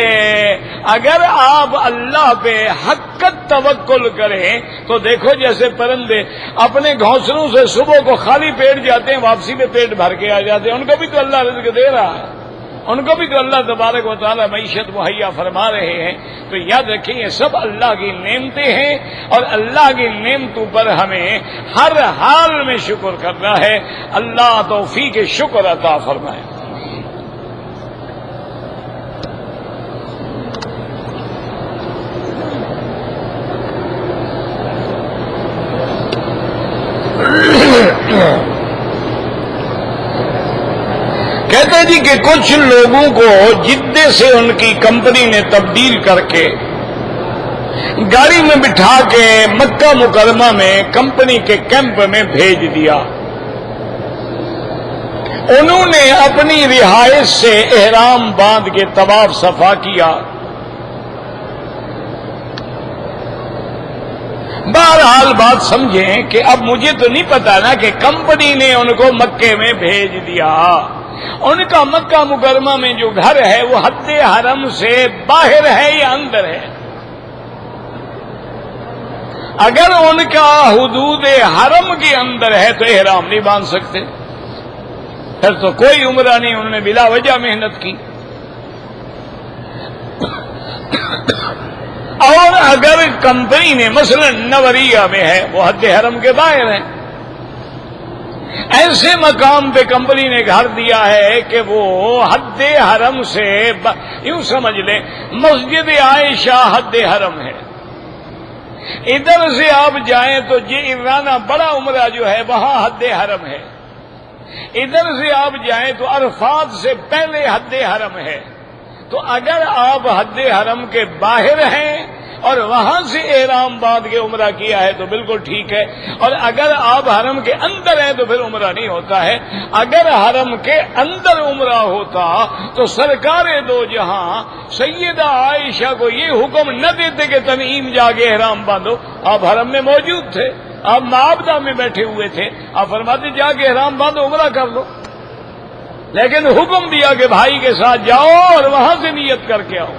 اگر آپ اللہ پہ حقیقت توکل کریں تو دیکھو جیسے پرندے اپنے گھونسلوں سے صبح کو خالی پیٹ جاتے ہیں، واپسی میں پیٹ بھر کے آ جاتے ہیں، ان کو بھی تو اللہ رزق دے رہا ہے، ان کو بھی تو اللہ تبارک و تعالی معیشت مہیا فرما رہے ہیں۔ تو یاد رکھیں یہ سب اللہ کی نعمتیں ہیں، اور اللہ کی نعمتوں پر ہمیں ہر حال میں شکر کرنا ہے۔ اللہ توفیق شکر عطا فرمائے۔ کہتے جی کہ کچھ لوگوں کو جدے سے ان کی کمپنی نے تبدیل کر کے گاڑی میں بٹھا کے مکہ مکرمہ میں کمپنی کے کیمپ میں بھیج دیا۔ انہوں نے اپنی رہائش سے احرام باندھ کے طواف صفا کیا۔ بہرحال بات سمجھیں کہ اب مجھے تو نہیں پتا نا کہ کمپنی نے ان کو مکے میں بھیج دیا، ان کا مکہ مکرمہ میں جو گھر ہے وہ حد حرم سے باہر ہے یا اندر ہے؟ اگر ان کا حدود حرم کے اندر ہے تو احرام نہیں باندھ سکتے، پھر تو کوئی عمرہ نہیں، انہوں نے بلا وجہ محنت کی۔ اور اگر کمپنی نے مثلا نوریہ میں ہے، وہ حد حرم کے باہر ہے، ایسے مقام پہ کمپنی نے گھر دیا ہے کہ وہ حد حرم سے یوں سمجھ لیں مسجد عائشہ حد حرم ہے، ادھر سے آپ جائیں تو جعرانہ بڑا عمرہ جو ہے وہاں حد حرم ہے، ادھر سے آپ جائیں تو عرفات سے پہلے حد حرم ہے۔ تو اگر آپ حد حرم کے باہر ہیں اور وہاں سے احرام باندھ کے عمرہ کیا ہے تو بالکل ٹھیک ہے، اور اگر آپ حرم کے اندر ہیں تو پھر عمرہ نہیں ہوتا ہے۔ اگر حرم کے اندر عمرہ ہوتا تو سرکار دو جہاں سیدہ عائشہ کو یہ حکم نہ دیتے کہ تنعیم جا کے احرام باندھو، آپ حرم میں موجود تھے، آپ معابدہ میں بیٹھے ہوئے تھے، آپ فرماتے جا کے احرام باندھو عمرہ کر لو، لیکن حکم دیا کہ بھائی کے ساتھ جاؤ اور وہاں سے نیت کر کے آؤ۔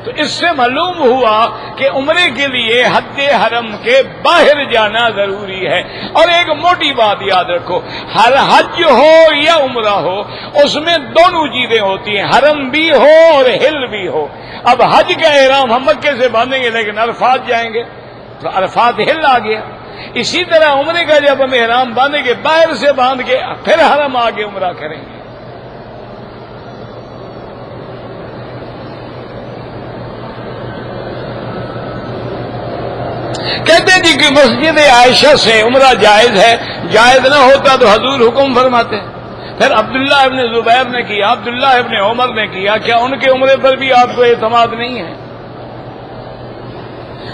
تو اس سے معلوم ہوا کہ عمرے کے لیے حد حرم کے باہر جانا ضروری ہے۔ اور ایک موٹی بات یاد رکھو، ہر حج ہو یا عمرہ ہو اس میں دونوں چیزیں ہوتی ہیں، حرم بھی ہو اور ہل بھی ہو۔ اب حج کا احرام ہم مکے سے باندھیں گے لیکن عرفات جائیں گے تو عرفات ہل آ گیا، اسی طرح عمرے کا جب ہم احرام باندھیں گے باہر سے باندھ کے پھر حرم آ کے عمرہ کریں گے۔ کہتے جی کہ مسجد عائشہ سے عمرہ جائز ہے، جائز نہ ہوتا تو حضور حکم فرماتے۔ پھر عبداللہ ابن زبیر نے کیا، عبداللہ ابن عمر نے کیا، کیا ان کے عمرے پر بھی آپ کو اعتماد نہیں ہے؟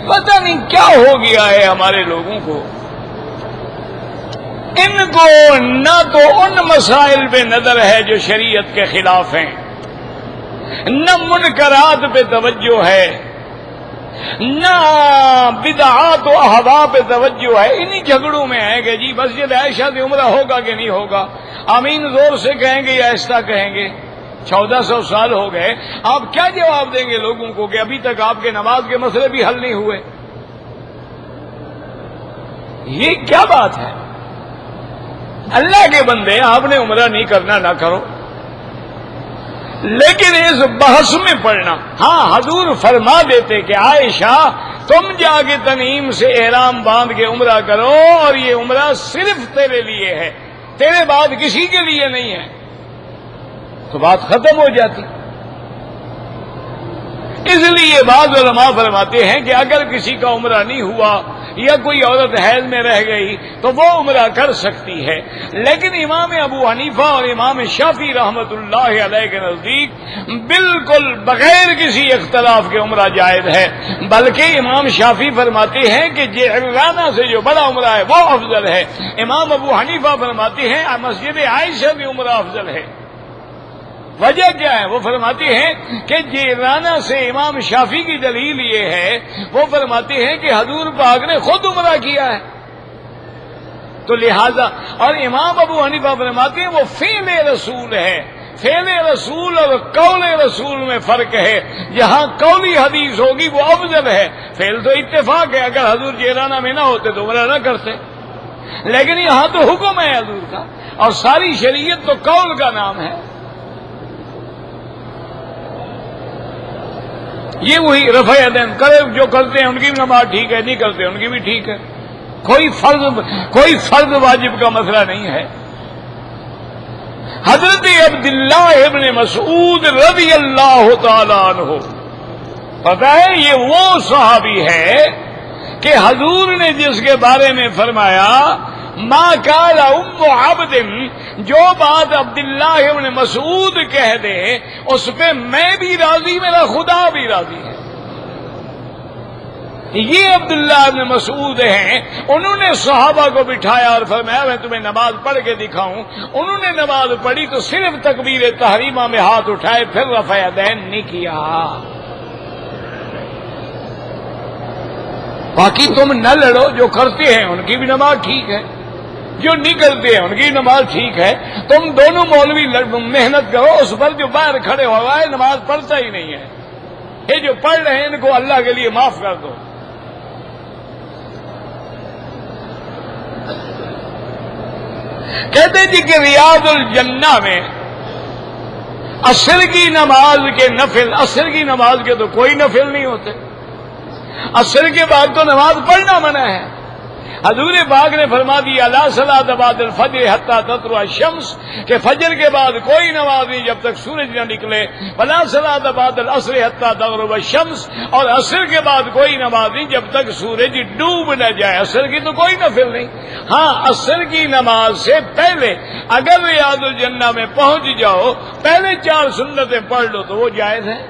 پتہ نہیں کیا ہو گیا ہے ہمارے لوگوں کو، ان کو نہ تو ان مسائل پہ نظر ہے جو شریعت کے خلاف ہیں، نہ منکرات پہ توجہ ہے، نہ بدعات و احوا پہ توجہ ہے۔ انہی جھگڑوں میں ہے کہ جی مسجد عائشہ سے عمرہ ہوگا کہ نہیں ہوگا، آمین زور سے کہیں گے یا آہستہ کہیں گے۔ 1400 سال ہو گئے، آپ کیا جواب دیں گے لوگوں کو کہ ابھی تک آپ کے نماز کے مسئلے بھی حل نہیں ہوئے؟ یہ کیا بات ہے؟ اللہ کے بندے، آپ نے عمرہ نہیں کرنا نہ کرو، لیکن اس بحث میں پڑھنا، ہاں حضور فرما دیتے کہ عائشہ تم جا کے تنعیم سے احرام باندھ کے عمرہ کرو، اور یہ عمرہ صرف تیرے لیے ہے، تیرے بعد کسی کے لیے نہیں ہے، تو بات ختم ہو جاتی۔ اس لیے بعض علماء فرماتے ہیں کہ اگر کسی کا عمرہ نہیں ہوا یا کوئی عورت حیض میں رہ گئی تو وہ عمرہ کر سکتی ہے. لیکن امام ابو حنیفہ اور امام شافعی رحمت اللہ علیہ کے نزدیک بالکل بغیر کسی اختلاف کے عمرہ جائز ہے. بلکہ امام شافعی فرماتے ہیں کہ جعرانہ سے جو بڑا عمرہ ہے وہ افضل ہے. امام ابو حنیفہ فرماتے ہیں مسجد عائشہ میں عمرہ افضل ہے. وجہ کیا ہے؟ وہ فرماتے ہیں کہ جعرانہ سے امام شافعی کی دلیل یہ ہے، وہ فرماتے ہیں کہ حضور پاک نے خود عمرہ کیا ہے تو لہذا، اور امام ابو حنیفہ فرماتے ہیں وہ فعل رسول ہے. فعل رسول اور قول رسول میں فرق ہے. جہاں قولی حدیث ہوگی وہ افضل ہے. فعل تو اتفاق ہے، اگر حضور جعرانہ میں نہ ہوتے تو عمرہ نہ کرتے. لیکن یہاں تو حکم ہے حضور کا، اور ساری شریعت تو قول کا نام ہے. یہ وہی رفع یدین کرے جو کرتے ہیں ان کی بھی نماز ٹھیک ہے، نہیں کرتے ان کی بھی ٹھیک ہے. کوئی فرض واجب کا مسئلہ نہیں ہے. حضرت عبداللہ ابن مسعود رضی اللہ تعالی عنہ، پتہ ہے یہ وہ صحابی ہے کہ حضور نے جس کے بارے میں فرمایا ما قال ام عبد، جو بات عبداللہ ابن مسعود کہہ دے اس پہ میں بھی راضی، میرا خدا بھی راضی ہے. یہ عبداللہ ابن مسعود ہیں. انہوں نے صحابہ کو بٹھایا اور فرمایا میں تمہیں نماز پڑھ کے دکھاؤں. انہوں نے نماز پڑھی تو صرف تکبیر تحریمہ میں ہاتھ اٹھائے، پھر رفع یدین نہیں کیا. باقی تم نہ لڑو، جو کرتے ہیں ان کی بھی نماز ٹھیک ہے، جو نہیں کرتے ہیں ان کی نماز ٹھیک ہے. تم دونوں مولوی محنت کرو اس پر جو باہر کھڑے ہوا ہے نماز پڑھتا ہی نہیں ہے. یہ جو پڑھ رہے ہیں ان کو اللہ کے لیے معاف کر دو. کہتے جی کہ ریاض الجنہ میں عصر کی نماز کے نفل، عصر کی نماز کے تو کوئی نفل نہیں ہوتے. عصر کے بعد تو نماز پڑھنا منع ہے. حضور پاک نے فرما دیا لا صلاۃ بعد الفجر حتی تطلع الشمس، کہ فجر کے بعد کوئی نماز نہیں جب تک سورج نہ نکلے. ولا صلاۃ بعد العصر حتی تغرب الشمس، اور عصر کے بعد کوئی نماز نہیں جب تک سورج ڈوب نہ جائے. عصر کی تو کوئی نفل نہیں. ہاں عصر کی نماز سے پہلے اگر ریاض الجنہ میں پہنچ جاؤ، پہلے 4 سنتیں پڑھ لو تو وہ جائز ہے.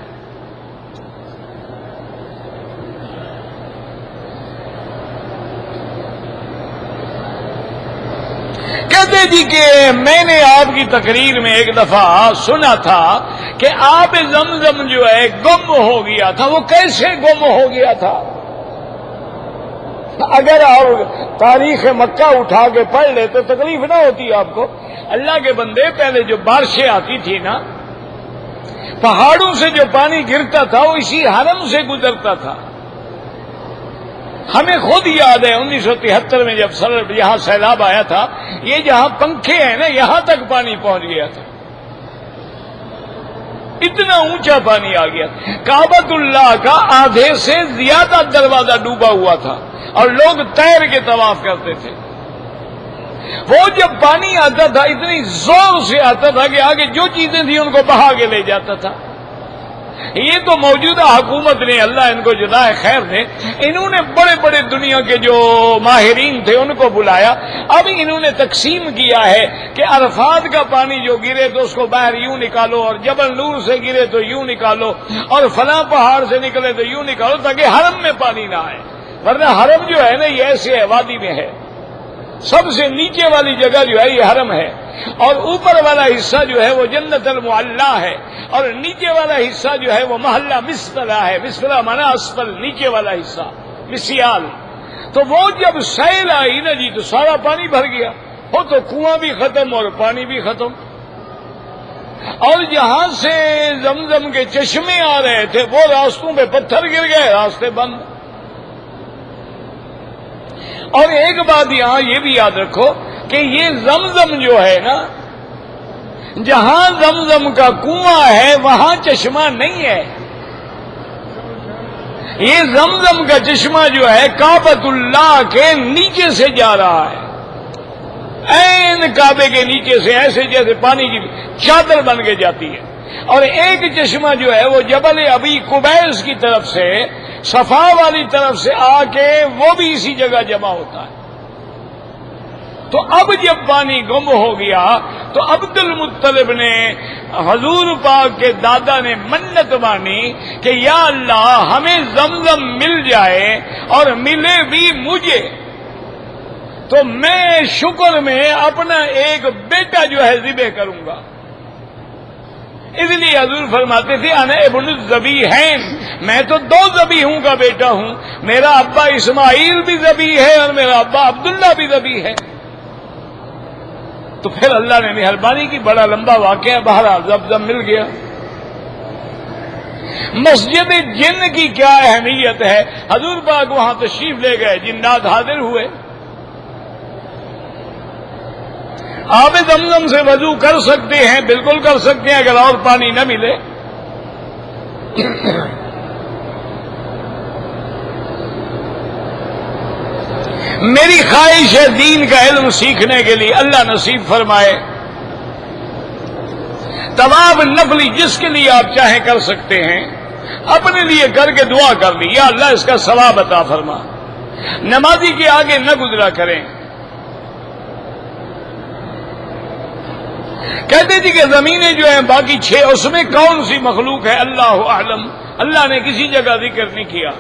کہتے جی کہ میں نے آپ کی تقریر میں ایک دفعہ سنا تھا کہ آب زمزم جو ہے گم ہو گیا تھا. وہ کیسے گم ہو گیا تھا؟ اگر آپ تاریخ مکہ اٹھا کے پڑھ لے تو تکلیف نہ ہوتی آپ کو. اللہ کے بندے، پہلے جو بارشیں آتی تھی نا، پہاڑوں سے جو پانی گرتا تھا وہ اسی حرم سے گزرتا تھا. ہمیں خود یاد ہے 1973 میں جب یہاں سیلاب آیا تھا، یہ جہاں پنکھے ہیں نا یہاں تک پانی پہنچ گیا تھا. اتنا اونچا پانی آ گیا. کعبۃ اللہ کا آدھے سے زیادہ دروازہ ڈوبا ہوا تھا اور لوگ تیر کے طواف کرتے تھے. وہ جب پانی آتا تھا اتنی زور سے آتا تھا کہ آگے جو چیزیں تھیں ان کو بہا کے لے جاتا تھا. یہ تو موجودہ حکومت نے، اللہ ان کو جزائے خیر دے، انہوں نے بڑے بڑے دنیا کے جو ماہرین تھے ان کو بلایا. اب انہوں نے تقسیم کیا ہے کہ عرفات کا پانی جو گرے تو اس کو باہر یوں نکالو، اور جبل نور سے گرے تو یوں نکالو، اور فلاں پہاڑ سے نکلے تو یوں نکالو، تاکہ حرم میں پانی نہ آئے. ورنہ حرم جو ہے نا یہ ایسے ہے، وادی میں ہے. سب سے نیچے والی جگہ جو ہے یہ حرم ہے، اور اوپر والا حصہ جو ہے وہ جنت المعلا ہے، اور نیچے والا حصہ جو ہے وہ محلہ مسفلہ ہے. مسفلہ مانا اسفل، نیچے والا حصہ مسیال. تو وہ جب سیل آئی نا جی تو سارا پانی بھر گیا. ہو تو کنواں بھی ختم اور پانی بھی ختم. اور جہاں سے زمزم کے چشمے آ رہے تھے وہ راستوں پہ پتھر گر گئے، راستے بند. اور ایک بات یہاں یہ بھی یاد رکھو کہ یہ زمزم جو ہے نا، جہاں زمزم کا کنواں ہے وہاں چشمہ نہیں ہے. یہ زمزم کا چشمہ جو ہے کعبۃ اللہ کے نیچے سے جا رہا ہے، عین کعبے کے نیچے سے، ایسے جیسے پانی کی چادر بن کے جاتی ہے. اور ایک چشمہ جو ہے وہ جبل ابی قبیس کی طرف سے صفا والی طرف سے آ کے وہ بھی اسی جگہ جمع ہوتا ہے۔ تو اب جب پانی گم ہو گیا تو عبد المطلب نے حضور پاک کے دادا نے منت مانی کہ یا اللہ ہمیں زمزم مل جائے اور ملے بھی مجھے تو میں شکر میں اپنا ایک بیٹا جو ہے ذبح کروں گا۔ اس لیے حضور فرماتے تھے انا ابن الذبیحین، میں تو دو ذبیحوں کا بیٹا ہوں، میرا ابا اسماعیل بھی ذبیح ہے اور میرا ابا عبداللہ بھی ذبیح ہے۔ تو پھر اللہ نے مہربانی کی، بڑا لمبا واقعہ، بہرحال زمزم مل گیا۔ مسجد جن کی کیا اہمیت ہے، حضور پاک وہاں تشریف لے گئے، جنات حاضر ہوئے، آب زمزم سے وضو کر سکتے ہیں، بالکل کر سکتے ہیں اگر اور پانی نہ ملے۔ میری خواہش ہے دین کا علم سیکھنے کے لیے اللہ نصیب فرمائے۔ طواف نفلی جس کے لیے آپ چاہیں کر سکتے ہیں، اپنے لیے کر کے دعا کر لی یا اللہ اس کا ثواب عطا فرما۔ نمازی کے آگے نہ گزرا کریں۔ کہتے تھے کہ زمینیں جو ہیں باقی 6 اس میں کون سی مخلوق ہے، اللہ اعلم، اللہ نے کسی جگہ ذکر نہیں کیا۔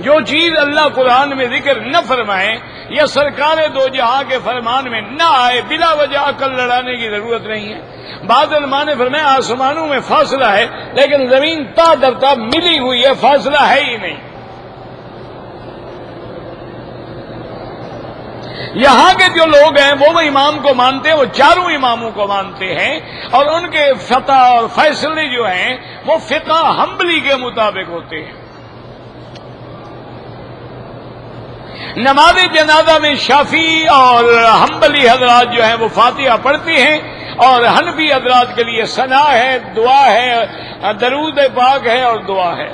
جو چیز اللہ قرآن میں ذکر نہ فرمائے یا سرکار دو جہاں کے فرمان میں نہ آئے، بلا وجہ عقل لڑانے کی ضرورت نہیں ہے۔ بعض علماء نے فرمایا آسمانوں میں فاصلہ ہے لیکن زمین تا در تا ملی ہوئی ہے، فاصلہ ہے ہی نہیں۔ یہاں کے جو لوگ ہیں وہ امام کو مانتے ہیں، وہ چاروں اماموں کو مانتے ہیں اور ان کے فتح اور فیصلے جو ہیں وہ فقہ حنبلی کے مطابق ہوتے ہیں۔ نماز جنازہ میں شافعی اور حنبلی حضرات جو ہیں وہ فاتحہ پڑھتے ہیں اور حنفی حضرات کے لیے ثنا ہے، دعا ہے، درود پاک ہے اور دعا ہے۔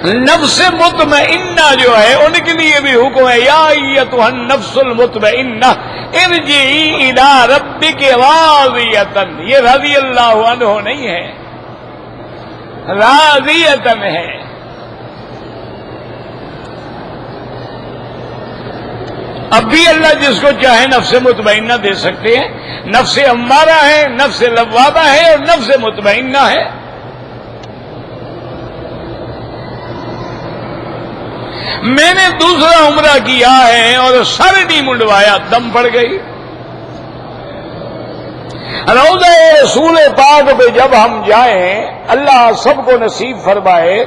نفس مطمئنہ جو ہے ان کے لیے بھی حکم ہے، یا ایتھا النفس المطمئنہ ارجعی الی ربک راضیۃ، یہ رضی اللہ عنہ نہیں ہے، راضیۃ ہے۔ اب بھی اللہ جس کو چاہے نفس مطمئنہ دے سکتے ہیں۔ نفس امارہ ہے، نفس لوامہ ہے اور نفس مطمئنہ ہے۔ میں نے دوسرا عمرہ کیا ہے اور سر نہیں منڈوایا، دم پڑ گئی۔ روضہ رسول پاک پہ جب ہم جائیں، اللہ سب کو نصیب فرمائے،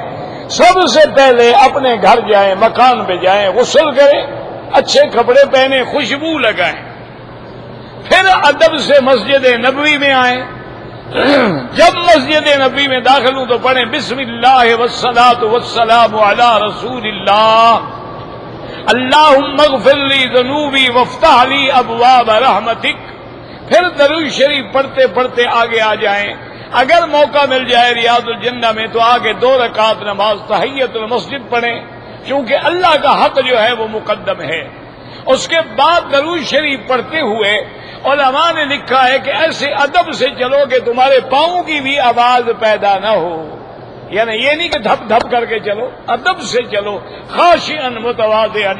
سب سے پہلے اپنے گھر جائیں، مکان پہ جائیں، غسل کریں، اچھے کپڑے پہنے، خوشبو لگائیں، پھر ادب سے مسجد نبوی میں آئیں۔ جب مسجد نبی میں داخل ہوں تو پڑھیں بسم اللہ والصلاۃ والسلام علی رسول اللہ، اللہم اغفر لی ذنوبی وافتح لی ابواب رحمتک۔ پھر درود شریف پڑھتے پڑھتے آگے آ جائیں۔ اگر موقع مل جائے ریاض الجنہ میں تو آگے 2 رکعت نماز تحیۃ المسجد پڑھیں، کیونکہ اللہ کا حق جو ہے وہ مقدم ہے۔ اس کے بعد درود شریف پڑھتے ہوئے علماء نے لکھا ہے کہ ایسے ادب سے چلو کہ تمہارے پاؤں کی بھی آواز پیدا نہ ہو، یعنی یہ نہیں کہ دھپ دھپ کر کے چلو، ادب سے چلو، خاشعا متواضعا۔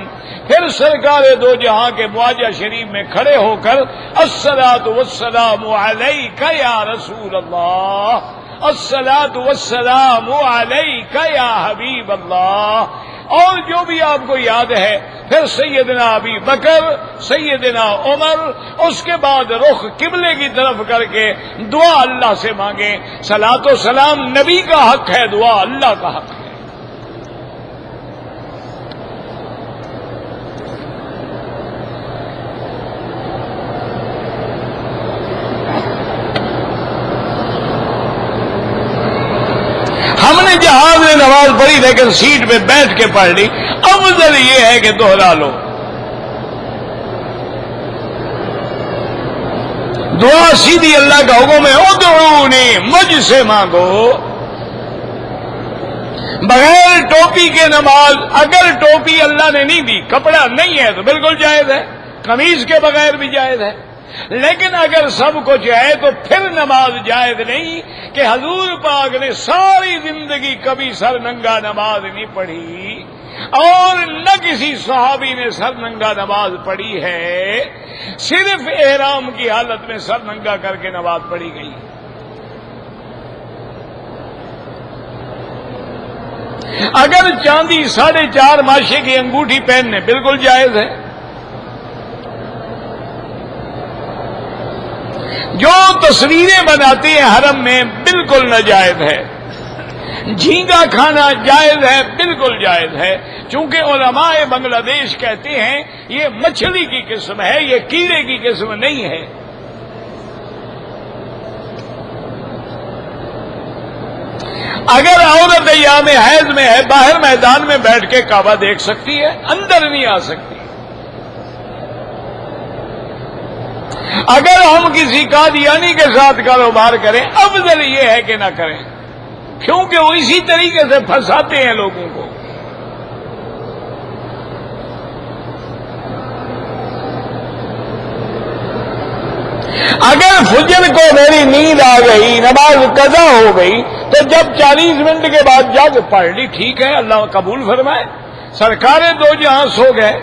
پھر سرکار دو جہاں کے معاجہ شریف میں کھڑے ہو کر الصلاۃ والسلام علیک یا رسول اللہ، الصلاۃ والسلام علیک یا حبیب اللہ، اور جو بھی آپ کو یاد ہے۔ پھر سیدنا ابی بکر، سیدنا عمر، اس کے بعد رخ قبلے کی طرف کر کے دعا اللہ سے مانگیں۔ صلاۃ و سلام نبی کا حق ہے، دعا اللہ کا حق ہے۔ ہم نے جہاز میں نماز پڑھی لیکن سیٹ پہ بیٹھ کے پڑھ لی، افضل یہ ہے کہ دوہرا لو۔ دعا سیدھی اللہ کا حکم ہے، ادعونی، مجھ سے مانگو۔ بغیر ٹوپی کے نماز، اگر ٹوپی اللہ نے نہیں دی، کپڑا نہیں ہے تو بالکل جائز ہے، قمیض کے بغیر بھی جائز ہے۔ لیکن اگر سب کچھ ہے تو پھر نماز جائز نہیں کہ حضور پاک نے ساری زندگی کبھی سر ننگا نماز نہیں پڑھی اور نہ کسی صحابی نے سر ننگا نماز پڑھی ہے، صرف احرام کی حالت میں سر ننگا کر کے نماز پڑھی گئی۔ اگر چاندی 4.5 ماشے کی انگوٹھی پہننے بالکل جائز ہے، جو تصویریں بناتے ہیں حرم میں بالکل ناجائز ہے، جھینگا کھانا جائز ہے، بالکل جائز ہے، چونکہ علماء بنگلہ دیش کہتے ہیں یہ مچھلی کی قسم ہے، یہ کیڑے کی قسم نہیں ہے۔ اگر عورت ایام حیض میں ہے، باہر میدان میں بیٹھ کے کعبہ دیکھ سکتی ہے، اندر نہیں آ سکتی۔ اگر ہم کسی قادیانی کے ساتھ کاروبار کریں، افضل یہ ہے کہ نہ کریں، کیونکہ وہ اسی طریقے سے پھنساتے ہیں لوگوں کو۔ اگر فجر کو میری نیند آ گئی، نماز قضا ہو گئی، تو جب 40 منٹ کے بعد جا کے پڑھ لی، ٹھیک ہے، اللہ قبول فرمائے۔ سرکار دو جہاں سو گئے،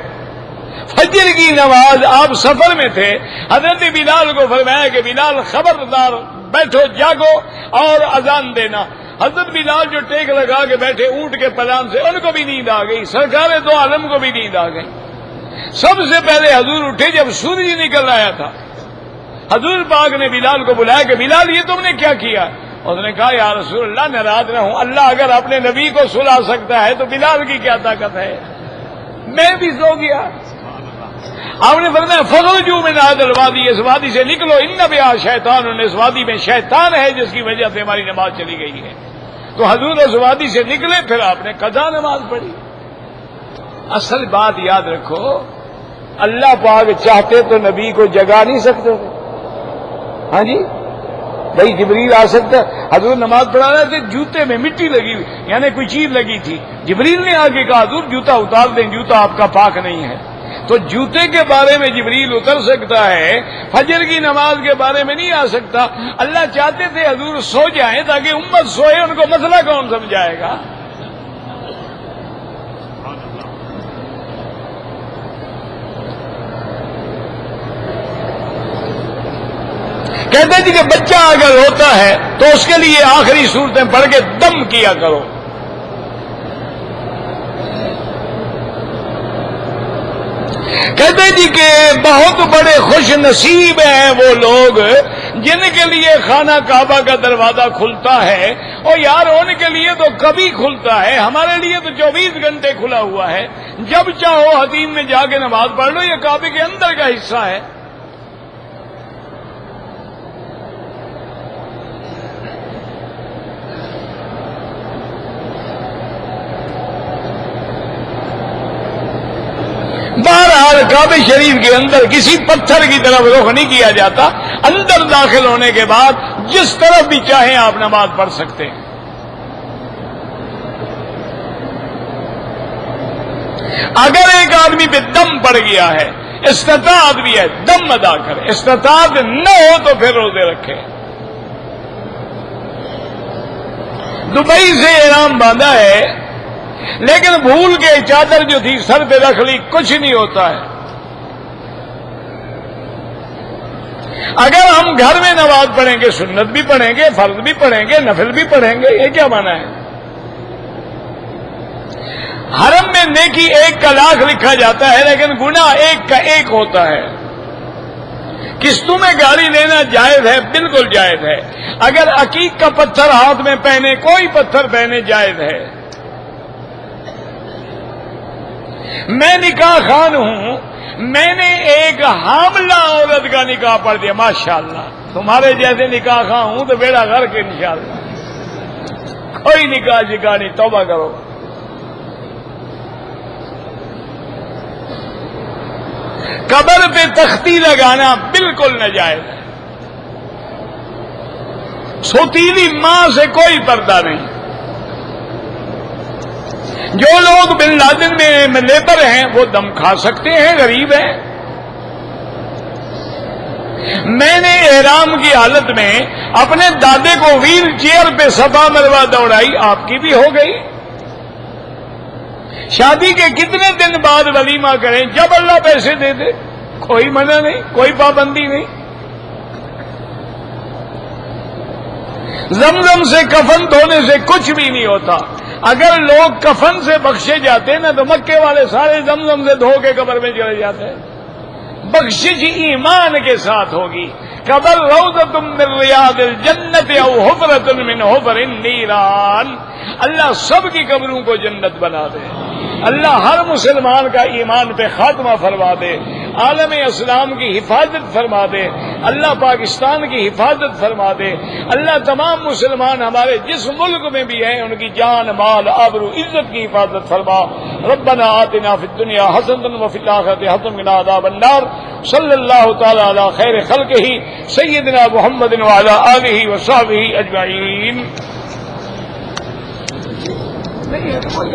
فجر کی نماز آپ سفر میں تھے، حضرت بلال کو فرمایا کہ بلال خبردار بیٹھو جاگو اور اذان دینا۔ حضرت بلال جو ٹیک لگا کے بیٹھے اونٹ کے پلان سے، ان کو بھی نیند آ گئی، سرکار دو عالم کو بھی نیند آ گئی۔ سب سے پہلے حضور اٹھے جب سورج نکل آیا تھا، حضور پاک نے بلال کو بلایا کہ بلال یہ تم نے کیا کیا؟ اس نے کہا یا رسول اللہ ناراض نہ ہوں، اللہ اگر اپنے نبی کو سلا سکتا ہے تو بلال کی کیا طاقت ہے، میں بھی سو گیا۔ آپ نے فرمایا فخرجوا من هذا الوادی، اس وادی سے نکلو، ان بہا شیطان، اس وادی میں شیطان ہے جس کی وجہ سے ہماری نماز چلی گئی ہے۔ تو حضور اس وادی سے نکلے، پھر آپ نے قضا نماز پڑھی۔ اصل بات یاد رکھو، اللہ پاک چاہتے تو نبی کو جگا نہیں سکتے تھے۔ ہاں جی بھائی جبریل آ سکتا، حضور نماز پڑھا رہے تھے، جوتے میں مٹی لگی ہوئی، یعنی کوئی چیز لگی تھی، جبریل نے آ کے کہا حضور جوتا اتار دیں، جوتا آپ کا پاک نہیں ہے۔ تو جوتے کے بارے میں جبریل اتر سکتا ہے، فجر کی نماز کے بارے میں نہیں آ سکتا۔ اللہ چاہتے تھے حضور سو جائیں تاکہ امت سوئے، ان کو مسئلہ کون سمجھائے گا؟ کہتے تھے کہ بچہ اگر ہوتا ہے تو اس کے لیے آخری صورتیں پڑھ کے دم کیا کرو۔ کہتے جی کہ بہت بڑے خوش نصیب ہیں وہ لوگ جن کے لیے خانہ کعبہ کا دروازہ کھلتا ہے، اور یار ان کے لیے تو کبھی کھلتا ہے، ہمارے لیے تو 24 گھنٹے کھلا ہوا ہے، جب چاہو حتیم میں جا کے نماز پڑھ لو، یہ کعبے کے اندر کا حصہ ہے۔ بہرحال کعبہ شریف کے اندر کسی پتھر کی طرف رخ نہیں کیا جاتا، اندر داخل ہونے کے بعد جس طرف بھی چاہیں آپ نماز پڑھ سکتے ہیں۔ اگر ایک آدمی پہ دم پڑ گیا ہے، استطاعت بھی ہے، دم ادا کرے، استطاعت نہ ہو تو پھر روزے رکھے۔ دبئی سے احرام باندھا ہے، لیکن بھول کے چادر جو تھی سر پہ رکھ لی، کچھ نہیں ہوتا ہے۔ اگر ہم گھر میں نماز پڑھیں گے، سنت بھی پڑھیں گے، فرض بھی پڑھیں گے، نفل بھی پڑھیں گے، یہ کیا مانا ہے؟ حرم میں نیکی 1 کا لاکھ لکھا جاتا ہے، لیکن گناہ 1 کا 1 ہوتا ہے۔ قسطوں میں گاڑی لینا جائز ہے، بالکل جائز ہے۔ اگر عقیق کا پتھر ہاتھ میں پہنے، کوئی پتھر پہنے، جائز ہے۔ میں نکاح خان ہوں، میں نے ایک حاملہ عورت کا نکاح پڑھ دیا، ماشاءاللہ، تمہارے جیسے نکاح خان ہوں تو بیڑا غرق انشاءاللہ۔ کوئی نکاح شکاح نہیں، توبہ کرو۔ قبر پہ تختی لگانا بالکل ناجائز ہے۔ سوتیلی ماں سے کوئی پردہ نہیں۔ جو لوگ بن لادن میں لیبر ہیں وہ دم کھا سکتے ہیں، غریب ہیں۔ میں نے احرام کی حالت میں اپنے دادے کو ویل چیئر پہ صفا مروا دوڑائی، آپ کی بھی ہو گئی۔ شادی کے کتنے دن بعد ولیمہ کریں، جب اللہ پیسے دے دے، کوئی منع نہیں، کوئی پابندی نہیں۔ زمزم سے کفن دھونے سے کچھ بھی نہیں ہوتا۔ اگر لوگ کفن سے بخشے جاتے نا تو مکے والے سارے زمزم سے دھو کے قبر میں چلے جاتے۔ بخشش ایمان کے ساتھ ہوگی۔ قبر روضۃ من ریاض الجنت او حفرۃ من حفر النیران۔ اللہ سب کی قبروں کو جنت بنا دے، اللہ ہر مسلمان کا ایمان پہ خاتمہ فرما دے، عالم اسلام کی حفاظت فرما دے، اللہ پاکستان کی حفاظت فرما دے، اللہ تمام مسلمان ہمارے جس ملک میں بھی ہیں ان کی جان مال آبرو عزت کی حفاظت فرما۔ ربنا آتنا فی الدنیا حسنۃ وفی الآخرۃ حسنۃ وقنا عذاب النار۔ صلی اللہ تعالی علی خیر خلقہ سیدنا محمد وعلی آلہ وصحبہ اجمعین۔ نہیں ہے کوئی